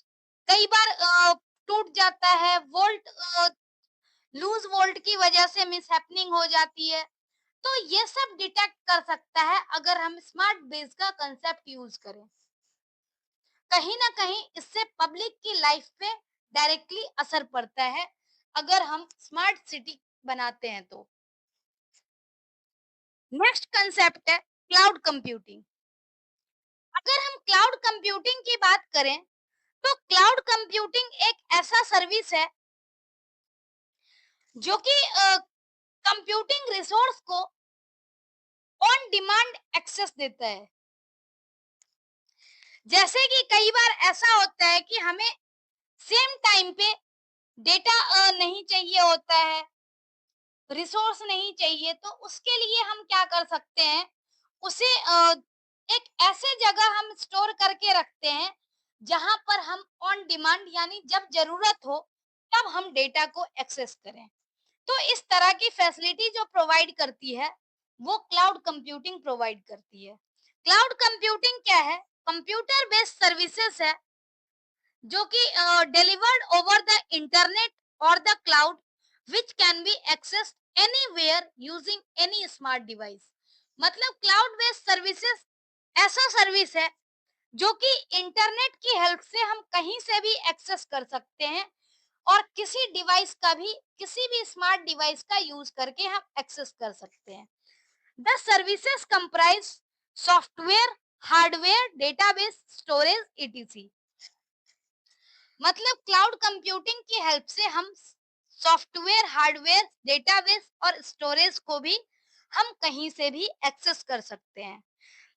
कई बार टूट जाता है, वोल्ट लूज वोल्ट की वजह से मिसहैपनिंग हो जाती है। तो ये सब डिटेक्ट कर सकता है अगर हम स्मार्ट ब्रिज का कंसेप्ट यूज करें। कहीं ना कहीं इससे पब्लिक की लाइफ पे डायरेक्टली असर पड़ता है अगर हम स्मार्ट सिटी बनाते हैं तो। नेक्स्ट कंसेप्ट है क्लाउड कंप्यूटिंग। अगर हम क्लाउड कंप्यूटिंग की बात करें तो क्लाउड कंप्यूटिंग एक ऐसा सर्विस है जो कि कंप्यूटिंग रिसोर्स को ऑन डिमांड एक्सेस देता है। जैसे कि कई बार ऐसा होता है कि हमें सेम टाइम पे डेटा नहीं चाहिए होता है, रिसोर्स नहीं चाहिए, तो उसके लिए हम क्या कर सकते हैं, उसे एक ऐसे जगह हम स्टोर करके रखते हैं, जहाँ पर हम ऑन डिमांड यानी जब ज़रूरत हो, तब हम डेटा को एक्सेस करें। तो इस तरह की फैसिलिटी जो प्रोवाइड करती है, वो क्लाउड कंप्यूटिंग प्रोवाइड करती है। क्लाउड कंप्यूटिंग क्या है? कंप्यूटर बेस्ड सर्विसेज है, जो कि डिलीवर्ड ओवर द इंटरनेट और the cloud, which can be accessed anywhere using any smart device. मतलब क्लाउड बेस्ड सर्विसेज ऐसा सर्विस है जो कि इंटरनेट की हेल्प से हम कहीं से भी एक्सेस कर सकते हैं, और किसी डिवाइस का भी, किसी भी स्मार्ट डिवाइस का यूज करके हम एक्सेस कर सकते हैं। The services comprise software, hardware, database, storage, etc. मतलब क्लाउड कंप्यूटिंग की हेल्प से हम सॉफ्टवेयर, हार्डवेयर, डेटाबेस और स्टोरेज को भी हम कहीं से भी एक्सेस कर सकते हैं।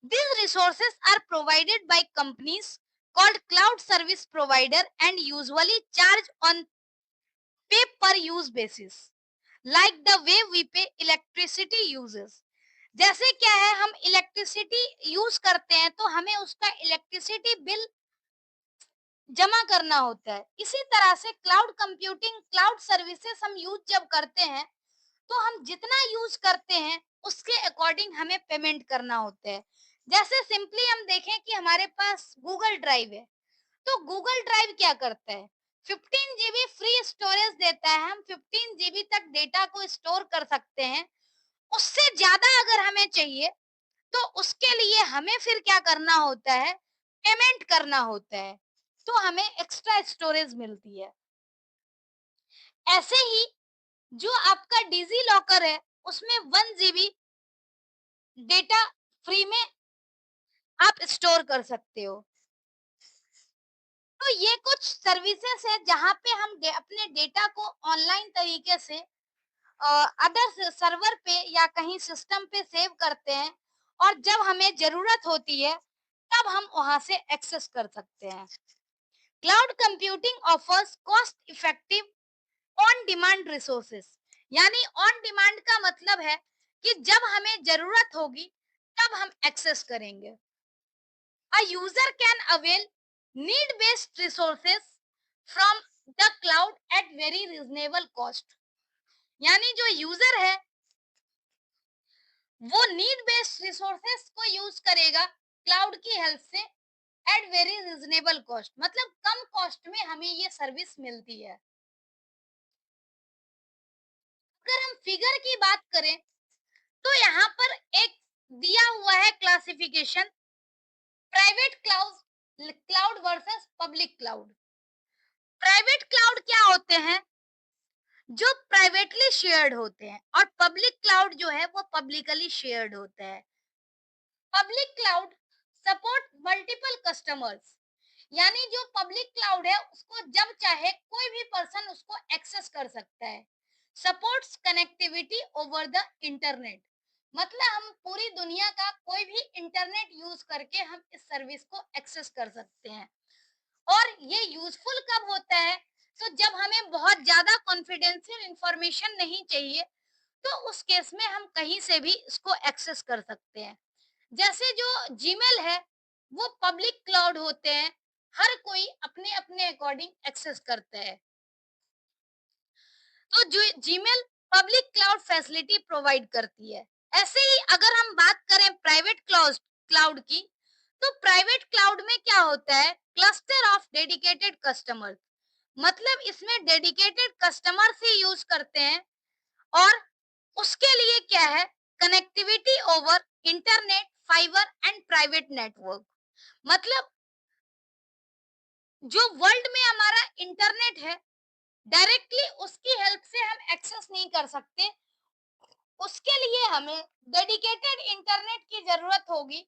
These resources are provided by companies called cloud service provider and usually charge on pay per use basis, like the way we pay electricity uses. जैसे क्या है, हम इलेक्ट्रिसिटी यूज करते हैं तो हमें उसका इलेक्ट्रिसिटी बिल जमा करना होता है। इसी तरह से क्लाउड कंप्यूटिंग, क्लाउड सर्विसेज हम यूज जब करते हैं, तो हम जितना यूज करते हैं उसके अकॉर्डिंग हमें पेमेंट करना होता है। जैसे सिंपली हम देखें कि हमारे पास गूगल ड्राइव है, तो गूगल ड्राइव क्या करता है, 15 जीबी फ्री स्टोरेज देता है, हम 15 जीबी तक डेटा को स्टोर कर सकते हैं। उससे ज्यादा अगर हमें चाहिए, तो उसके लिए हमें फिर क्या करना होता है, पेमेंट करना होता है, तो हमें एक्स्ट्रा स्टोरेज मिलती है। ऐसे ही जो आपका डिजी लॉकर है, उसमें 1 जीबी डेटा फ्री में आप स्टोर कर सकते हो। तो ये कुछ सर्विसेज है जहाँ पे हम अपने डेटा को ऑनलाइन तरीके से अदर सर्वर पे या कहीं सिस्टम पे सेव करते हैं, और जब हमें जरूरत होती है तब हम वहां से एक्सेस कर सकते हैं। Cloud computing offers cost effective on demand resources. यानी ऑन डिमांड का मतलब है कि जब हमें जरूरत होगी तब हम एक्सेस करेंगे। A user can avail need-based resources from the cloud at very reasonable cost. यानी जो यूजर है वो नीड बेस्ड रिसोर्सेस को यूज करेगा क्लाउड की हेल्प से एट वेरी रिजनेबल कॉस्ट, मतलब कम कॉस्ट में हमें ये सर्विस मिलती है। अगर हम फिगर की बात करें, तो यहाँ पर एक दिया हुआ है classification, private cloud, cloud versus public cloud. Private cloud क्या होते हैं, जो प्राइवेटली शेयर्ड होते हैं, और पब्लिक क्लाउड जो है वो पब्लिकली शेयर्ड होता है। Public cloud support multiple customers, यानी जो पब्लिक क्लाउड है उसको जब चाहे कोई भी पर्सन उसको एक्सेस कर सकता है। Supports connectivity over the internet, मतलब हम पूरी दुनिया का कोई भी इंटरनेट यूज करके हम इस सर्विस को एक्सेस कर सकते हैं। और ये यूजफुल कब होता है, तो जब हमें बहुत ज्यादा कॉन्फिडेंशियल इंफॉर्मेशन नहीं चाहिए, तो उस केस में हम कहीं से भी इसको एक्सेस कर सकते हैं। जैसे जो जीमेल है, वो पब्लिक क्लाउड होते हैं, हर कोई अपने अपने अकॉर्डिंग एक्सेस करता है। तो जो Gmail public cloud facility provide करती है। ऐसे ही अगर हम बात करें प्राइवेट क्लाउड क्लाउड की, तो प्राइवेट क्लाउड में क्या होता है, क्लस्टर ऑफ डेडिकेटेड कस्टमर, मतलब इसमें डेडिकेटेड कस्टमर से यूज करते हैं, और उसके लिए क्या है, connectivity over internet, fibre and private network. मतलब जो वर्ल्ड में हमारा इंटरनेट है, डायरेक्टली उसकी हेल्प से हम एक्सेस नहीं कर सकते, उसके लिए हमें डेडिकेटेड इंटरनेट की जरूरत होगी,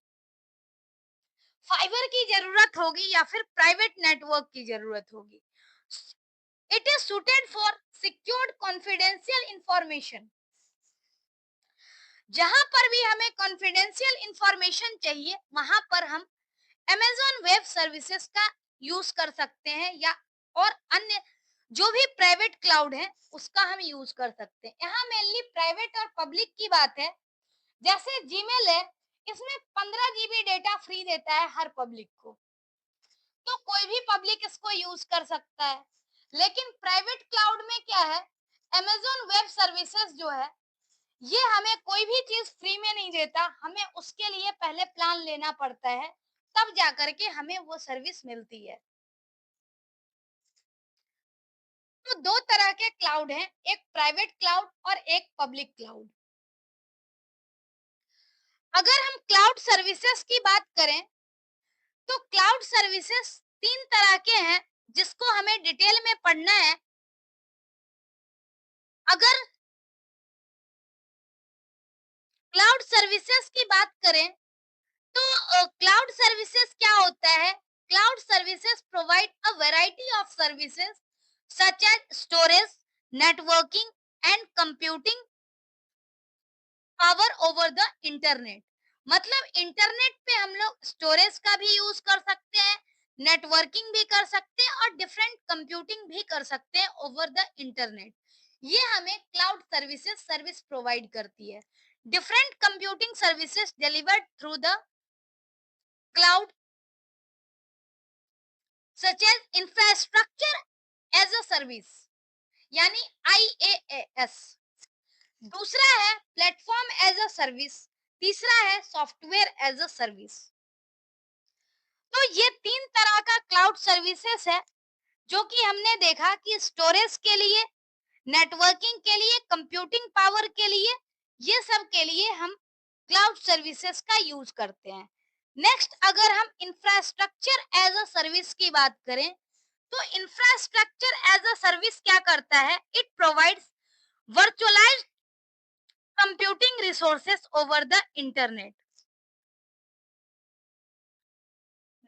फाइबर की जरूरत होगी, या फिर प्राइवेट नेटवर्क की जरूरत होगी। It is suited for secured confidential information. जहां पर भी हमें कॉन्फिडेंशियल इंफॉर्मेशन चाहिए, वहां पर हम अमेज़न वेब सर्विसेज़ का यूज़ कर सकते हैं, या और अन्य जो भी प्राइवेट क्लाउड है, उसका हम यूज़ कर सकते हैं। यहाँ मेनली प्राइवेट और पब्लिक की बात है। जैसे जीमेल है, इसमें 15 जीबी डेटा फ्री देता है हर पब्लिक को, तो कोई भी पब्लिक इसको यूज़ कर सकता है। लेकिन प्राइवेट क्लाउड में क्या है, अमेज़न वेब सर्विसेज़ जो है, ये हमें कोई भी चीज़ फ्री में नहीं देता, हमें उसके लिए पहले प्लान लेना पड़ता है, तब जाकर के हमें वो सर्विस मिलती है। तो 2 तरह के क्लाउड हैं, एक प्राइवेट क्लाउड और एक पब्लिक क्लाउड। अगर हम क्लाउड सर्विसेज की बात करें, तो क्लाउड सर्विसेज 3 तरह के हैं, जिसको हमें डिटेल में पढ़ना है। अगर क्लाउड सर्विसेज की बात करें, तो क्लाउड सर्विसेज क्या होता है? Cloud services provide a variety of services such as storage, networking and computing power over the internet. मतलब इंटरनेट पे हम लोग स्टोरेज का भी यूज कर सकते हैं, नेटवर्किंग भी कर सकते हैं और डिफरेंट कंप्यूटिंग भी कर सकते हैं ओवर द इंटरनेट। ये हमें क्लाउड सर्विसेज सर्विस प्रोवाइड करती है। Different computing services delivered through the cloud such as infrastructure as a service, यानी IaaS। दूसरा है प्लेटफॉर्म एज अ सर्विस, तीसरा है सॉफ्टवेयर एज अ सर्विस। तो ये 3 तरह का क्लाउड सर्विसेज है, जो कि हमने देखा कि स्टोरेज के लिए, नेटवर्किंग के लिए, कंप्यूटिंग पावर के लिए, ये सब के लिए हम क्लाउड सर्विसेज का यूज करते हैं। नेक्स्ट, अगर हम इंफ्रास्ट्रक्चर एज अ सर्विस की बात करें, तो इंफ्रास्ट्रक्चर एज अ सर्विस क्या करता है? It provides virtualized computing resources over the internet.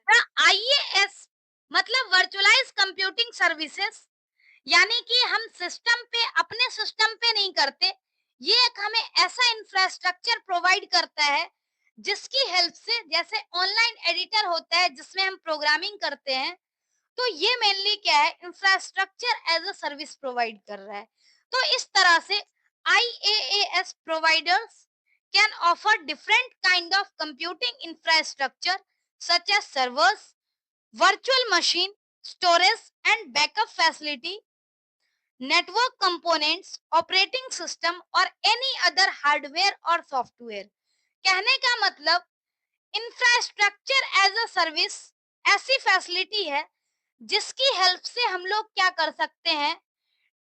The IaaS मतलब वर्चुअलाइज्ड कंप्यूटिंग सर्विसेज, यानी कि हम सिस्टम पे, अपने सिस्टम पे नहीं करते, ये एक हमें ऐसा इंफ्रास्ट्रक्चर प्रोवाइड करता है, जिसकी हेल्प से, जैसे ऑनलाइन एडिटर होता है जिसमें हम प्रोग्रामिंग करते हैं, तो ये मेनली क्या है, infrastructure as a service provide कर रहा है। तो इस तरह से IaaS providers can offer different kind of computing infrastructure such as servers, virtual machine, storage and backup facility, network components, operating system और any other hardware और software। कहने का मतलब, इंफ्रास्ट्रक्चर एज अ सर्विस ऐसी फैसिलिटी है, जिसकी help से हम लोग क्या कर सकते हैं,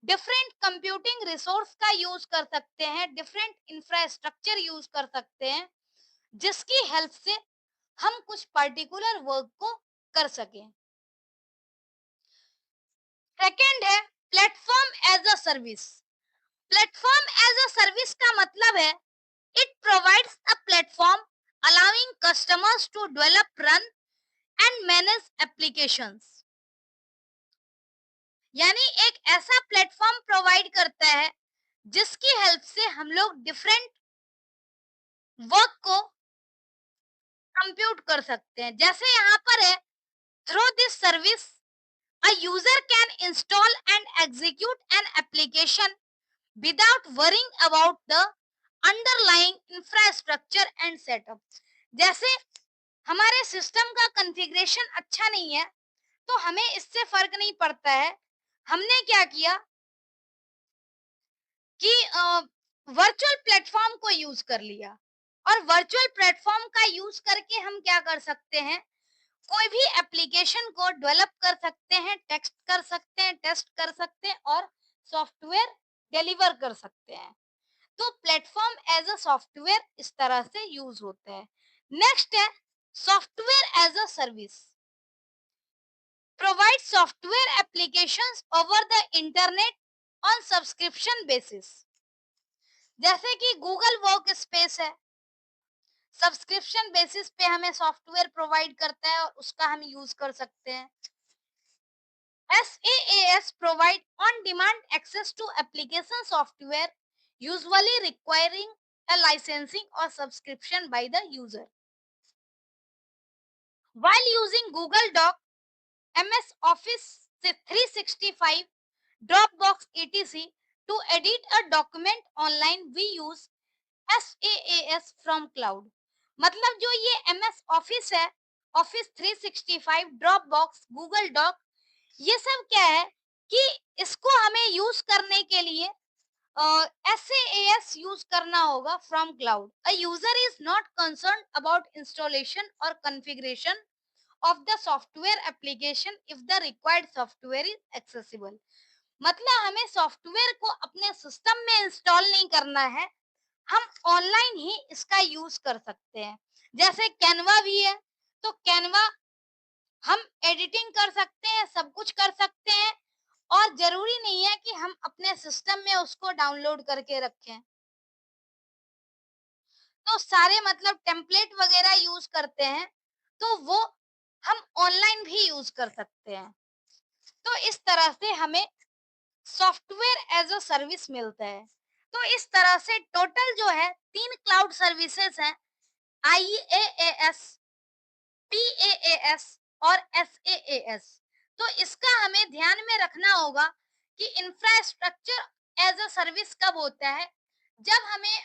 डिफरेंट कंप्यूटिंग रिसोर्स का यूज कर सकते हैं, डिफरेंट इंफ्रास्ट्रक्चर यूज कर सकते हैं, जिसकी हेल्प से हम कुछ पर्टिकुलर वर्क को कर सकें। सेकेंड है platform as a service. Platform as a service का मतलब है, it provides a platform allowing customers to develop, run and manage applications. यानी एक ऐसा प्लेटफॉर्म प्रोवाइड करता है, जिसकी हेल्प से हम लोग डिफरेंट वर्क को कंप्यूट कर सकते हैं। जैसे यहाँ पर है, through this service a user can install and execute an application without worrying about the underlying infrastructure and setup। जैसे हमारे सिस्टम का कॉन्फ़िगरेशन अच्छा नहीं है, तो हमें इससे फर्क नहीं पड़ता है। हमने क्या किया कि वर्चुअल प्लेटफॉर्म को यूज कर लिया, और वर्चुअल प्लेटफॉर्म का यूज करके हम क्या कर सकते हैं, कोई भी एप्लीकेशन को डेवलप कर सकते हैं, टेक्स्ट कर सकते हैं, टेस्ट कर सकते हैं और सॉफ्टवेयर डिलीवर कर सकते हैं। तो प्लेटफॉर्म एज अ सॉफ्टवेयर इस तरह से यूज होता है। नेक्स्ट है software as a service, provide software applications over the internet on subscription basis. जैसे कि गूगल वर्क स्पेस है, सब्सक्रिप्शन बेसिस पे हमें सॉफ्टवेयर प्रोवाइड करता है और उसका हम यूज कर सकते हैं। SaaS provide on-demand access to application software, usually requiring a licensing or subscription by the user। While using Google Doc, MS Office 365, Dropbox etc. to edit a document online, we use SaaS from cloud. मतलब जो ये MS Office है, Office 365, Dropbox, Google Doc, ये सब क्या है कि इसको हमें यूज करने के लिए SaaS यूज करना होगा from cloud. A user is not concern about installation और configuration of the software application if the required software is accessible. मतलब हमें सॉफ्टवेयर को अपने सिस्टम में इंस्टॉल नहीं करना है, हम ऑनलाइन ही इसका यूज कर सकते हैं. जैसे कैनवा भी है, तो कैनवा हम एडिटिंग कर सकते हैं, सब कुछ कर सकते हैं और जरूरी नहीं है कि हम अपने सिस्टम में उसको डाउनलोड करके रखें. तो सारे मतलब टेम्पलेट वगैरह यूज करते हैं, तो वो हम ऑनलाइन भी यूज कर सकते हैं. तो इस तरह से हमें सॉफ्टवेयर एज अ सर्विस मिलता है. तो इस तरह से टोटल जो है 3 क्लाउड सर्विसेज हैं, IaaS, PaaS और SaaS. तो इसका हमें ध्यान में रखना होगा कि इंफ्रास्ट्रक्चर एज अ सर्विस कब होता है, जब हमें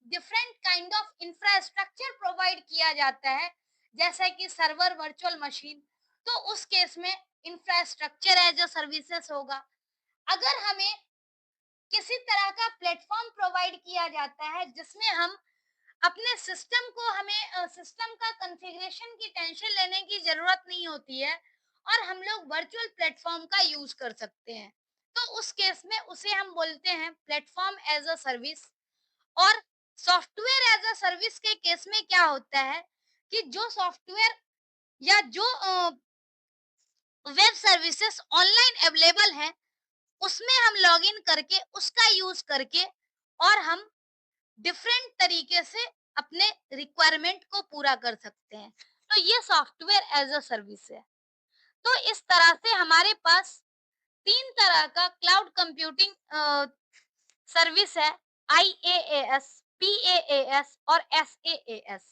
different kind of infrastructure provide किया जाता है, जैसे कि सर्वर, वर्चुअल मशीन, तो उस केस में इंफ्रास्ट्रक्चर एज अ सर्विसेज होगा. अगर हमें किसी तरह का प्लेटफॉर्म प्रोवाइड किया जाता है जिसमें हम अपने सिस्टम को, हमें सिस्टम का कॉन्फ़िगरेशन की टेंशन लेने की ज़रूरत नहीं होती है और हम लोग वर्चुअल प्लेटफ़ॉर्म का यूज़ कर सकते हैं। तो उस केस में उसे हम बोलते हैं प्लेटफ़ॉर्म एज़ अ सर्विस. और सॉफ्टवेयर एज़ अ सर्विस के केस में क्या होता है कि जो सॉफ्टवेयर या जो वेब सर्विसेज़ ऑनलाइन अवेलेबल हैं, उसमें हम लॉगिन करके, उसका यूज़ करके और हम डिफरेंट तरीके से अपने रिक्वायरमेंट को पूरा कर सकते हैं. तो ये सॉफ्टवेयर एज अ सर्विस है. तो इस तरह से हमारे पास 3 तरह का क्लाउड कंप्यूटिंग सर्विस है, IaaS, PaaS और SaaS,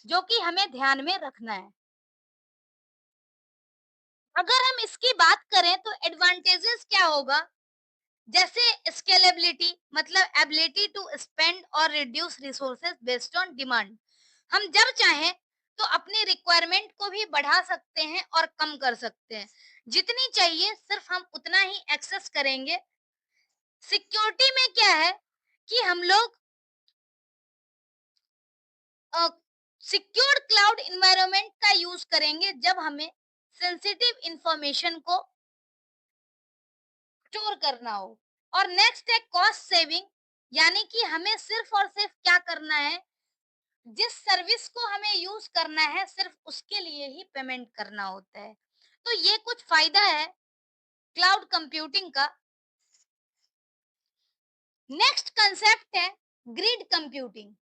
जो कि हमें ध्यान में रखना है. अगर हम इसकी बात करें तो एडवांटेजेस क्या होगा, जैसे स्केलेबिलिटी, मतलब एबिलिटी टू स्पेंड और reduce resources based on demand. हम जब चाहें तो अपनी रिक्वायरमेंट को भी बढ़ा सकते हैं और कम कर सकते हैं. जितनी चाहिए सिर्फ हम उतना ही एक्सेस करेंगे. सिक्योरिटी में क्या है कि हम लोग सिक्योर्ड क्लाउड इन्वायरमेंट का यूज करेंगे जब हमें सेंसिटिव इंफॉर्मेशन को स्टोर करना हो. और नेक्स्ट है कॉस्ट सेविंग, यानी कि हमें सिर्फ और सिर्फ क्या करना है, जिस सर्विस को हमें यूज करना है सिर्फ उसके लिए ही पेमेंट करना होता है. तो ये कुछ फायदा है क्लाउड कंप्यूटिंग का. नेक्स्ट कंसेप्ट है ग्रिड कंप्यूटिंग.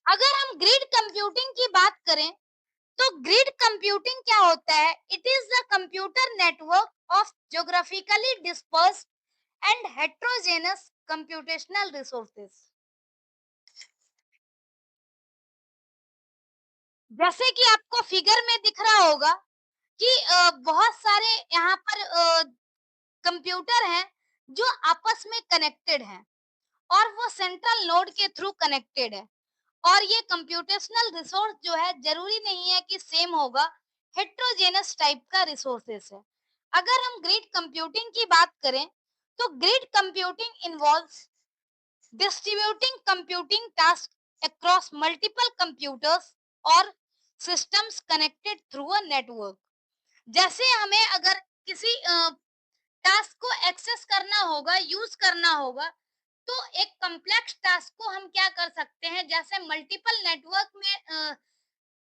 अगर हम ग्रिड कंप्यूटिंग की बात करें तो ग्रिड कंप्यूटिंग क्या होता है, it is the computer network of geographically dispersed and heterogeneous computational resources. जैसे कि आपको फिगर में दिख रहा होगा कि बहुत सारे यहाँ पर कंप्यूटर हैं जो आपस में कनेक्टेड हैं और वो सेंट्रल नोड के थ्रू कनेक्टेड है. और ये कंप्यूटेशनल रिसोर्स जो है जरूरी नहीं है कि सेम होगा, हेट्रोजेनस टाइप का रिसोर्सेस है. अगर हम ग्रिड कंप्यूटिंग की बात करें तो grid computing involves distributing computing task across multiple computers और systems connected through a network. जैसे हमें अगर किसी टास्क को एक्सेस करना होगा, यूज करना होगा, तो एक कॉम्प्लेक्स टास्क को हम क्या कर सकते हैं, जैसे मल्टीपल नेटवर्क में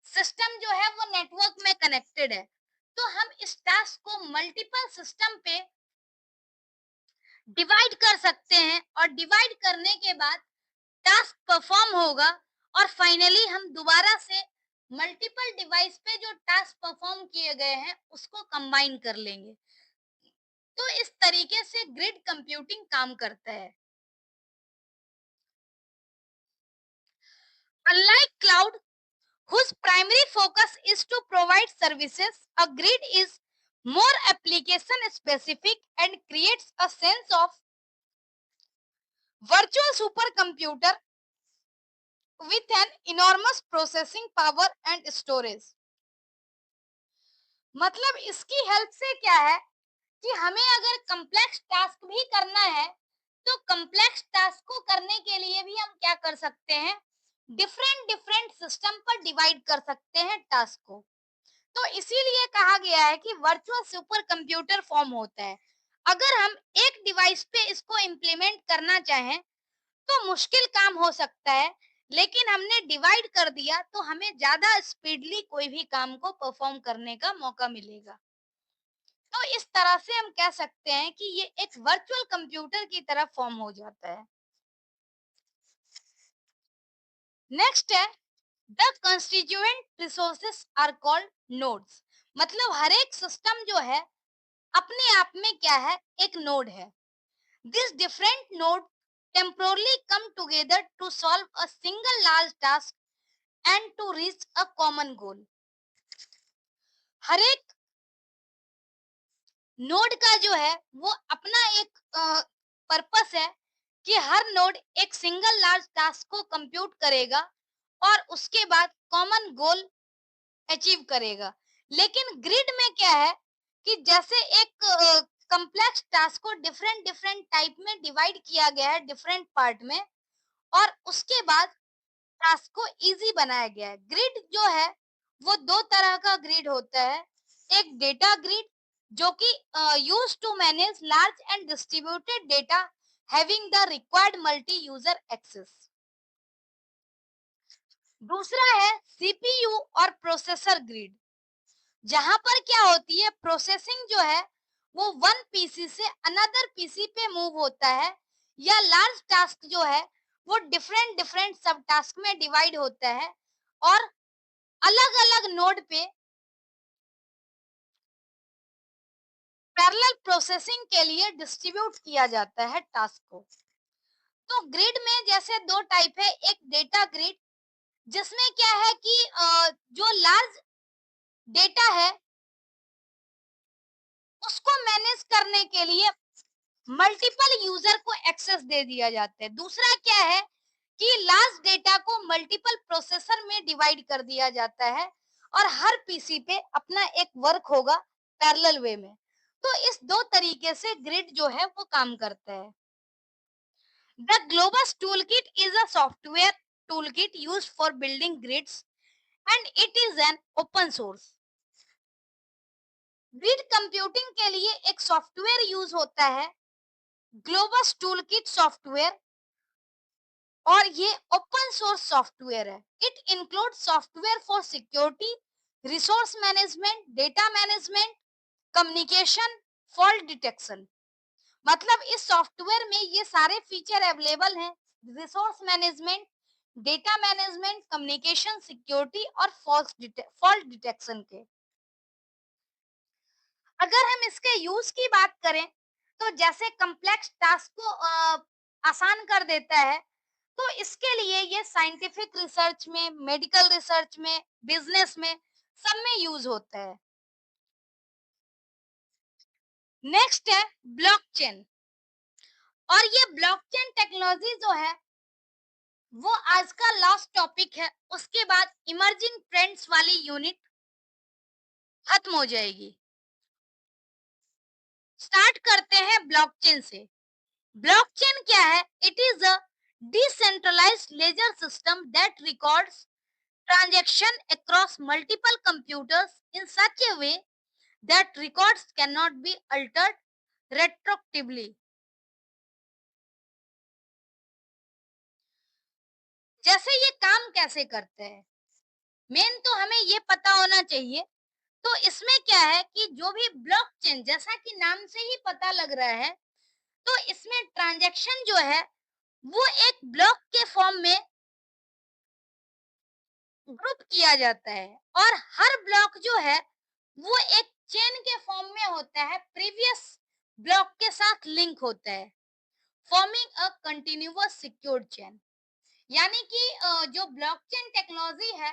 सिस्टम जो है वो नेटवर्क में कनेक्टेड है, तो हम इस टास्क को मल्टीपल सिस्टम पे डिवाइड कर सकते हैं और डिवाइड करने के बाद टास्क परफॉर्म होगा और फाइनली हम दोबारा से मल्टीपल डिवाइस पे जो टास्क परफॉर्म किए गए हैं उसको कंबाइन कर लेंगे. तो इस तरीके से ग्रिड कंप्यूटिंग काम करता है. Unlike cloud, whose primary focus is to provide services. A grid is more application specific and creates a sense of virtual supercomputer with an enormous processing power and storage. मतलब इसकी help से क्या है कि हमें अगर कम्प्लेक्स टास्क भी करना है तो कम्प्लेक्स टास्क को करने के लिए भी हम क्या कर सकते हैं, डिफरेंट डिफरेंट सिस्टम पर डिवाइड कर सकते हैं टास्क को। तो इसीलिए कहा गया है कि वर्चुअल सुपर कंप्यूटर फॉर्म होता है। अगर हम एक डिवाइस पे इसको इम्प्लीमेंट करना चाहें तो मुश्किल काम हो सकता है, लेकिन हमने डिवाइड कर दिया तो हमें ज्यादा स्पीडली कोई भी काम को परफॉर्म करने का मौका मिलेगा। तो इस तरह से हम कह सकते हैं कि ये एक वर्चुअल कंप्यूटर की तरह फॉर्म हो जाता है। नेक्स्ट है the constituent resources are called nodes. मतलब हर एक सिस्टम जो है अपने आप में क्या है, एक नोड है। This different node temporarily come together to solve a single large task and to reach a common goal। हर एक नोड का जो है वो अपना एक पर्पस है कि हर नोड एक सिंगल लार्ज टास्क को कंप्यूट करेगा और उसके बाद कॉमन गोल अचीव करेगा। लेकिन ग्रिड में क्या है कि जैसे एक कम्प्लेक्स टास्क को डिफरेंट डिफरेंट टाइप में डिवाइड किया गया है डिफरेंट पार्ट में, और उसके बाद टास्क को इजी बनाया गया है। ग्रिड जो है वो दो तरह का ग्रिड होता है। एक डेटा ग्रिड जो कि use to manage large and distributed data having the required multi user access. दूसरा है सीपीयू और प्रोसेसर ग्रिड, जहां पर क्या होती है, प्रोसेसिंग जो है वो वन पीसी से अनदर पीसी पे मूव होता है, या लार्ज टास्क जो है वो डिफरेंट डिफरेंट सब टास्क में डिवाइड होता है और अलग अलग नोड पे पैरेलल प्रोसेसिंग के लिए डिस्ट्रीब्यूट किया जाता है टास्क को। तो ग्रिड में जैसे दो टाइप है, एक डेटा ग्रिड जिसमें क्या है कि जो लार्ज डेटा है उसको मैनेज करने के लिए मल्टीपल यूजर को एक्सेस दे दिया जाता है। दूसरा क्या है कि लार्ज डेटा को मल्टीपल प्रोसेसर में डिवाइड कर दिया जाता है और हर पीसी पे अपना एक वर्क होगा पैरेलल वे में। तो इस दो तरीके से ग्रिड जो है वो काम करता है। The globus toolkit is a software toolkit used for building grids and it is an open source. Grid computing के लिए एक सॉफ्टवेयर यूज होता है, ग्लोबस टूलकिट सॉफ्टवेयर, और ये ओपन सोर्स सॉफ्टवेयर है। It include software for security, resource management, data management, communication, fault detection. मतलब इस सॉफ्टवेयर में ये सारे फीचर अवेलेबल हैं, resource management, data management, communication, security और फॉल्ट डिटेक्शन के। अगर हम इसके यूज की बात करें तो जैसे कम्प्लेक्स टास्क को आसान कर देता है, तो इसके लिए ये साइंटिफिक रिसर्च में, मेडिकल रिसर्च में, बिजनेस में, सब में यूज होता है। नेक्स्ट है ब्लॉकचेन। और ये ब्लॉकचेन टेक्नोलॉजी जो है वो आज का लास्ट टॉपिक है, उसके बाद इमर्जिंग ट्रेंड्स वाली यूनिट खत्म हो जाएगी। स्टार्ट करते हैं ब्लॉकचेन से। ब्लॉकचेन क्या है? It is a decentralised ledger system that records transaction across multiple computers in such a way that records cannot be altered retroactively। जैसे ये काम कैसे करते हैं, मेन तो हमें ये पता होना चाहिए। तो इसमें क्या है कि जो भी ब्लॉकचेन, जैसा कि नाम से ही पता लग रहा है, तो इसमें ट्रांजैक्शन जो है वो एक ब्लॉक के फॉर्म में ग्रुप किया जाता है और हर ब्लॉक जो है वो एक चेन के फॉर्म में होता है, प्रीवियस ब्लॉक के साथ लिंक होता है, forming a continuous secured chain. यानी कि जो ब्लॉकचेन टेक्नोलॉजी है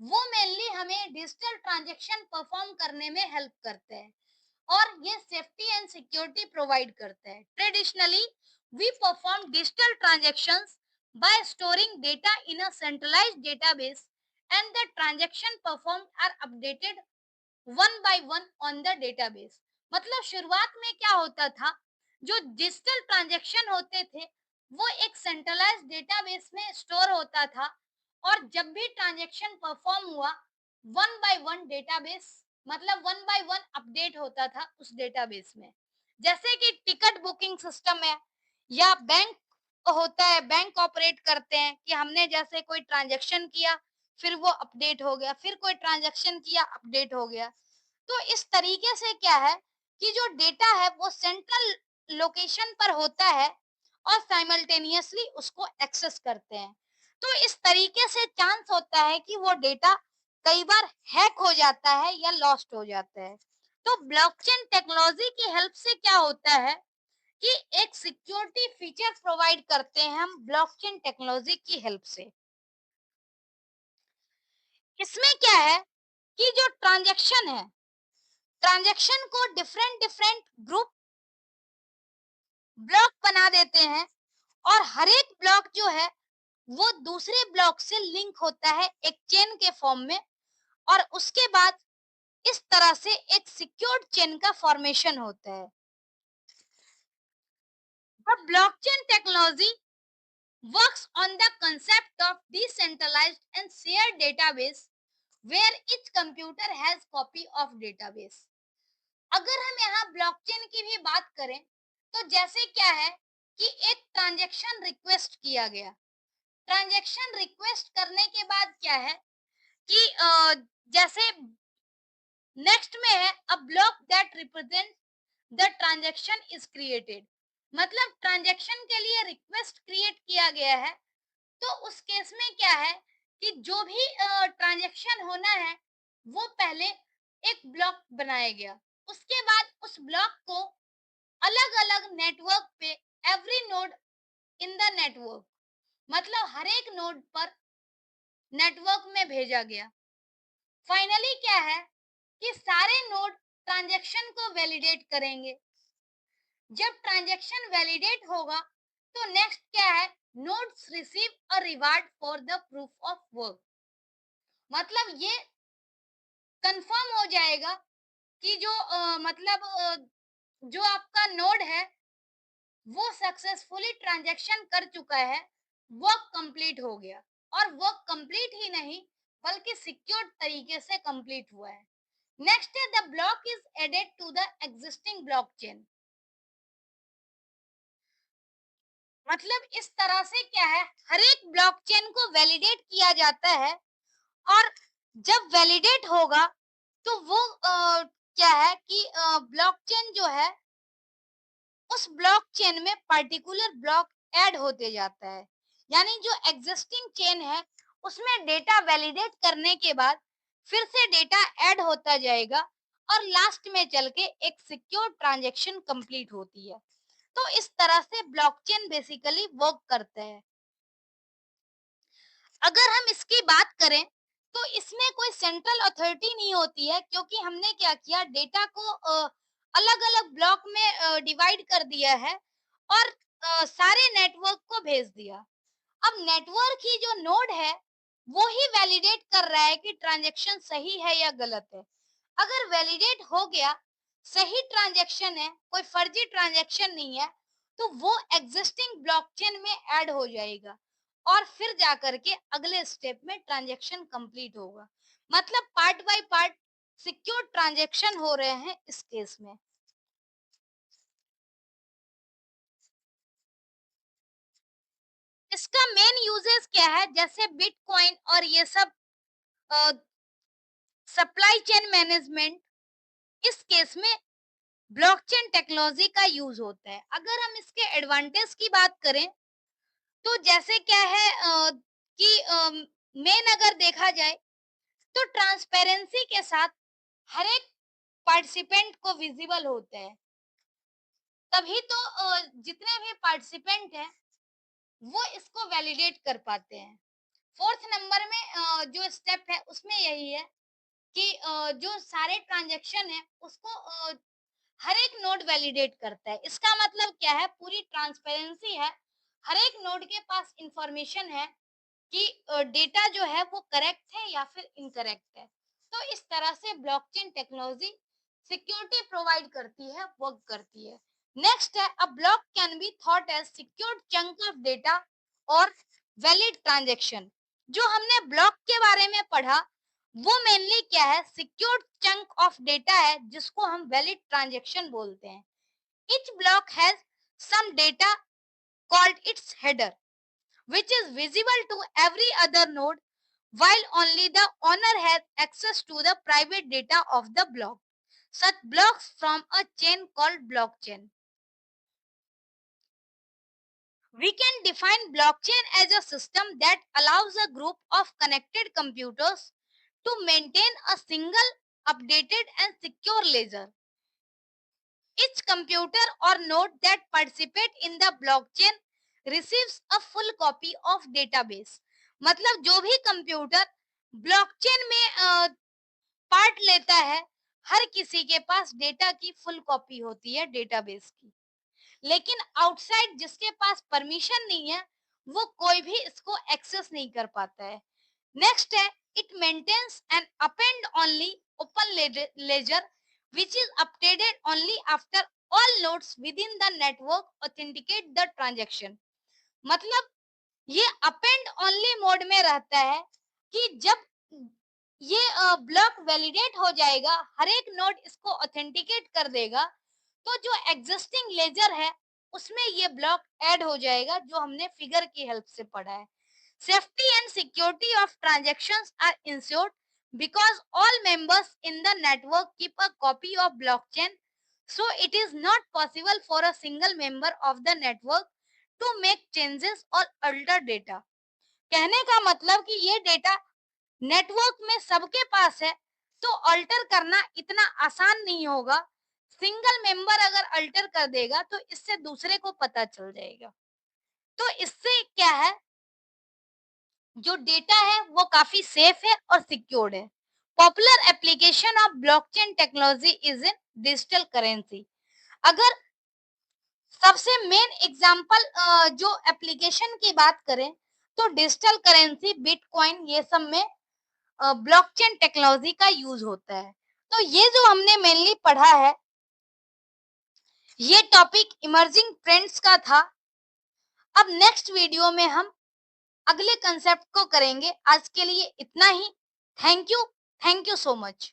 वो मेनली हमें डिजिटल ट्रांजैक्शन परफॉर्म करने में हेल्प करते हैं और ये सेफ्टी एंड सिक्योरिटी प्रोवाइड करते हैं। Traditionally we perform digital transactions by storing data in a centralised database and the transaction performed are updated one by one on the database. मतलब शुरुआत में क्या होता था, जो डिजिटल ट्रांजैक्शन होते थे वो एक सेंट्रलाइज्ड डेटाबेस में स्टोर होता था और जब भी ट्रांजैक्शन परफॉर्म हुआ वन बाय वन डेटाबेस, मतलब वन बाय वन अपडेट होता था उस डेटाबेस में। जैसे कि टिकट बुकिंग सिस्टम है या बैंक होता है, बैंक ऑपरेट करते हैं कि हमने जैसे कोई ट्रांजैक्शन किया फिर वो अपडेट हो गया, फिर कोई ट्रांजैक्शन किया अपडेट हो गया। तो इस तरीके से क्या है कि जो डेटा है वो सेंट्रल लोकेशन पर होता है और साइमल्टेनियसली उसको एक्सेस करते हैं। तो इस तरीके से चांस होता है कि वो डेटा कई बार हैक हो जाता है या लॉस्ट हो जाता है। तो ब्लॉकचेन टेक्नोलॉजी की हेल्प से क्या होता है कि एक सिक्योरिटी फीचर प्रोवाइड करते हैं हम ब्लॉकचेन टेक्नोलॉजी की हेल्प से। इसमें क्या है कि जो ट्रांजैक्शन है, ट्रांजैक्शन को डिफरेंट डिफरेंट ग्रुप ब्लॉक बना देते हैं और हर एक ब्लॉक जो है वो दूसरे ब्लॉक से लिंक होता है एक चेन के फॉर्म में और उसके बाद इस तरह से एक सिक्योर्ड चेन का फॉर्मेशन होता है। The blockchain technology works on the concept of decentralized and shared database where each computer has copy of database। अगर हम यहाँ ब्लॉकचेन की भी बात करें तो जैसे क्या है कि एक ट्रांजैक्शन रिक्वेस्ट किया गया, ट्रांजैक्शन रिक्वेस्ट करने के बाद क्या है कि जैसे नेक्स्ट में है a block that represent the transaction is created. मतलब ट्रांजैक्शन के लिए रिक्वेस्ट क्रिएट किया गया है, तो उस केस में क्या है कि जो भी ट्रांजैक्शन होना है वो पहले एक ब्लॉक बनाया गया, उसके बाद उस ब्लॉक को अलग अलग नेटवर्क पे every node in the network, मतलब हर एक नोड पर नेटवर्क में भेजा गया। फाइनली क्या है कि सारे नोड ट्रांजैक्शन को वैलिडेट करेंगे। जब ट्रांजैक्शन वैलिडेट होगा तो नेक्स्ट क्या है, nodes receive a reward for the proof of work. मतलब ये कंफर्म हो जाएगा कि जो जो आपका नोड है वो सक्सेसफुली ट्रांजैक्शन कर चुका है, वर्क कंप्लीट हो गया और वर्क कंप्लीट ही नहीं बल्कि सिक्योर तरीके से कंप्लीट हुआ है। नेक्स्ट है the block is added to the existing blockchain. मतलब इस तरह से क्या है, हर एक ब्लॉकचेन को वैलिडेट किया जाता है और जब वैलिडेट होगा तो वो क्या है कि ब्लॉकचेन जो है उस ब्लॉकचेन में पर्टिकुलर ब्लॉक ऐड होते जाता है। यानी जो एग्जिस्टिंग चेन है उसमें डेटा वैलिडेट करने के बाद फिर से डेटा ऐड होता जाएगा और लास्ट में चल के एक सिक्योर ट्रांजैक्शन कंप्लीट होती है। तो इस तरह से ब्लॉकचेन बेसिकली वर्क करता है। अगर हम इसकी बात करें तो इसमें कोई सेंट्रल अथॉरिटी नहीं होती है, क्योंकि हमने क्या किया, डेटा को अलग अलग ब्लॉक में डिवाइड कर दिया है और सारे नेटवर्क को भेज दिया। अब नेटवर्क ही जो नोड है वो ही वैलिडेट कर रहा है कि ट्रांजैक्शन सही है या गलत है। अगर वैलिडेट हो गया, सही ट्रांजैक्शन है, कोई फर्जी ट्रांजैक्शन नहीं है, तो वो एग्जिस्टिंग ब्लॉकचेन में ऐड हो जाएगा और फिर जाकर के अगले स्टेप में ट्रांजैक्शन कंप्लीट होगा। मतलब part by part secure transaction हो रहे हैं इस केस में। इसका मेन यूजेस क्या है, जैसे बिटकॉइन और ये सब सप्लाई चेन मैनेजमेंट, इस केस में ब्लॉकचेन टेक्नोलॉजी का यूज होता है। अगर हम इसके एडवांटेज की बात करें तो जैसे क्या है कि मेन अगर देखा जाए तो ट्रांसपेरेंसी के साथ हर एक पार्टिसिपेंट को विजिबल होता है, तभी तो जितने भी पार्टिसिपेंट हैं वो इसको वैलिडेट कर पाते हैं। 4th नंबर में जो स्टेप है उसमें यही है कि जो सारे ट्रांज़ैक्शन हैं उसको हर एक नोड वैलिडेट करता है। इसका मतलब क्या है, पूरी ट्रांसपेरेंसी है, हर एक नोड के पास इंफॉर्मेशन है कि डेटा जो है वो करेक्ट है या फिर इनकरेक्ट है। तो इस तरह से ब्लॉकचेन टेक्नोलॉजी सिक्योरिटी प्रोवाइड करती है, वर्क करती है। नेक्स्ट है, a block can be thought as secured chunk of data और वैलिड ट्रांजैक्शन। जो हमने ब्लॉक के बारे में पढ़ा वो मेनली क्या है, सिक्योर्ड चंक ऑफ डेटा है जिसको हम वैलिड ट्रांजैक्शन बोलते हैं। Each block has some data called its header, which is visible to every other node, while only the owner has access to the private data of the block. Such blocks from a chain called blockchain. We can define blockchain as a system that allows a group of connected computers to maintain a single, updated, and secure ledger. Each computer or node that participate in the blockchain receives a full copy of database. मतलब जो भी computer blockchain में part लेता है, हर किसी के पास data की full copy होती है डेटाबेस की। लेकिन आउटसाइड जिसके पास परमिशन नहीं है, वो कोई भी इसको एक्सेस नहीं कर पाता है। नेक्स्ट है, it maintains and append only open ledger which is updated only after all nodes within the network authenticate the transaction। मतलब ये अपेंड ओनली मोड में रहता है कि जब ये ब्लॉक वैलिडेट हो जाएगा, हर एक नोड इसको ऑथेंटिकेट कर देगा, तो जो एग्जिस्टिंग लेजर है उसमें ये ब्लॉक ऐड हो जाएगा, जो हमने फिगर की हेल्प से पढ़ा है। Safety and security of transactions are ensured because all members in the network keep a copy of blockchain, so it is not possible for a single member of the network to make changes or alter data। कहने का मतलब कि ये data network में सबके पास है, तो alter करना इतना आसान नहीं होगा। सिंगल मेंबर अगर अल्टर कर देगा तो इससे दूसरे को पता चल जाएगा। तो इससे क्या है, जो डेटा है वो काफी सेफ है और सिक्योर्ड है। Popular application of blockchain technology is in digital currency. अगर सबसे मेन एग्जांपल जो एप्लीकेशन की बात करें तो डिजिटल करेंसी, बिटकॉइन, ये सब में ब्लॉकचेन टेक्नोलॉजी का यूज होता है। तो ये जो हमने मेनली पढ़ा है, ये टॉपिक इमर्जिंग ट्रेंड्स का था। अब नेक्स्ट वीडियो में हम अगले कंसेप्ट को करेंगे। आज के लिए इतना ही। Thank you so much.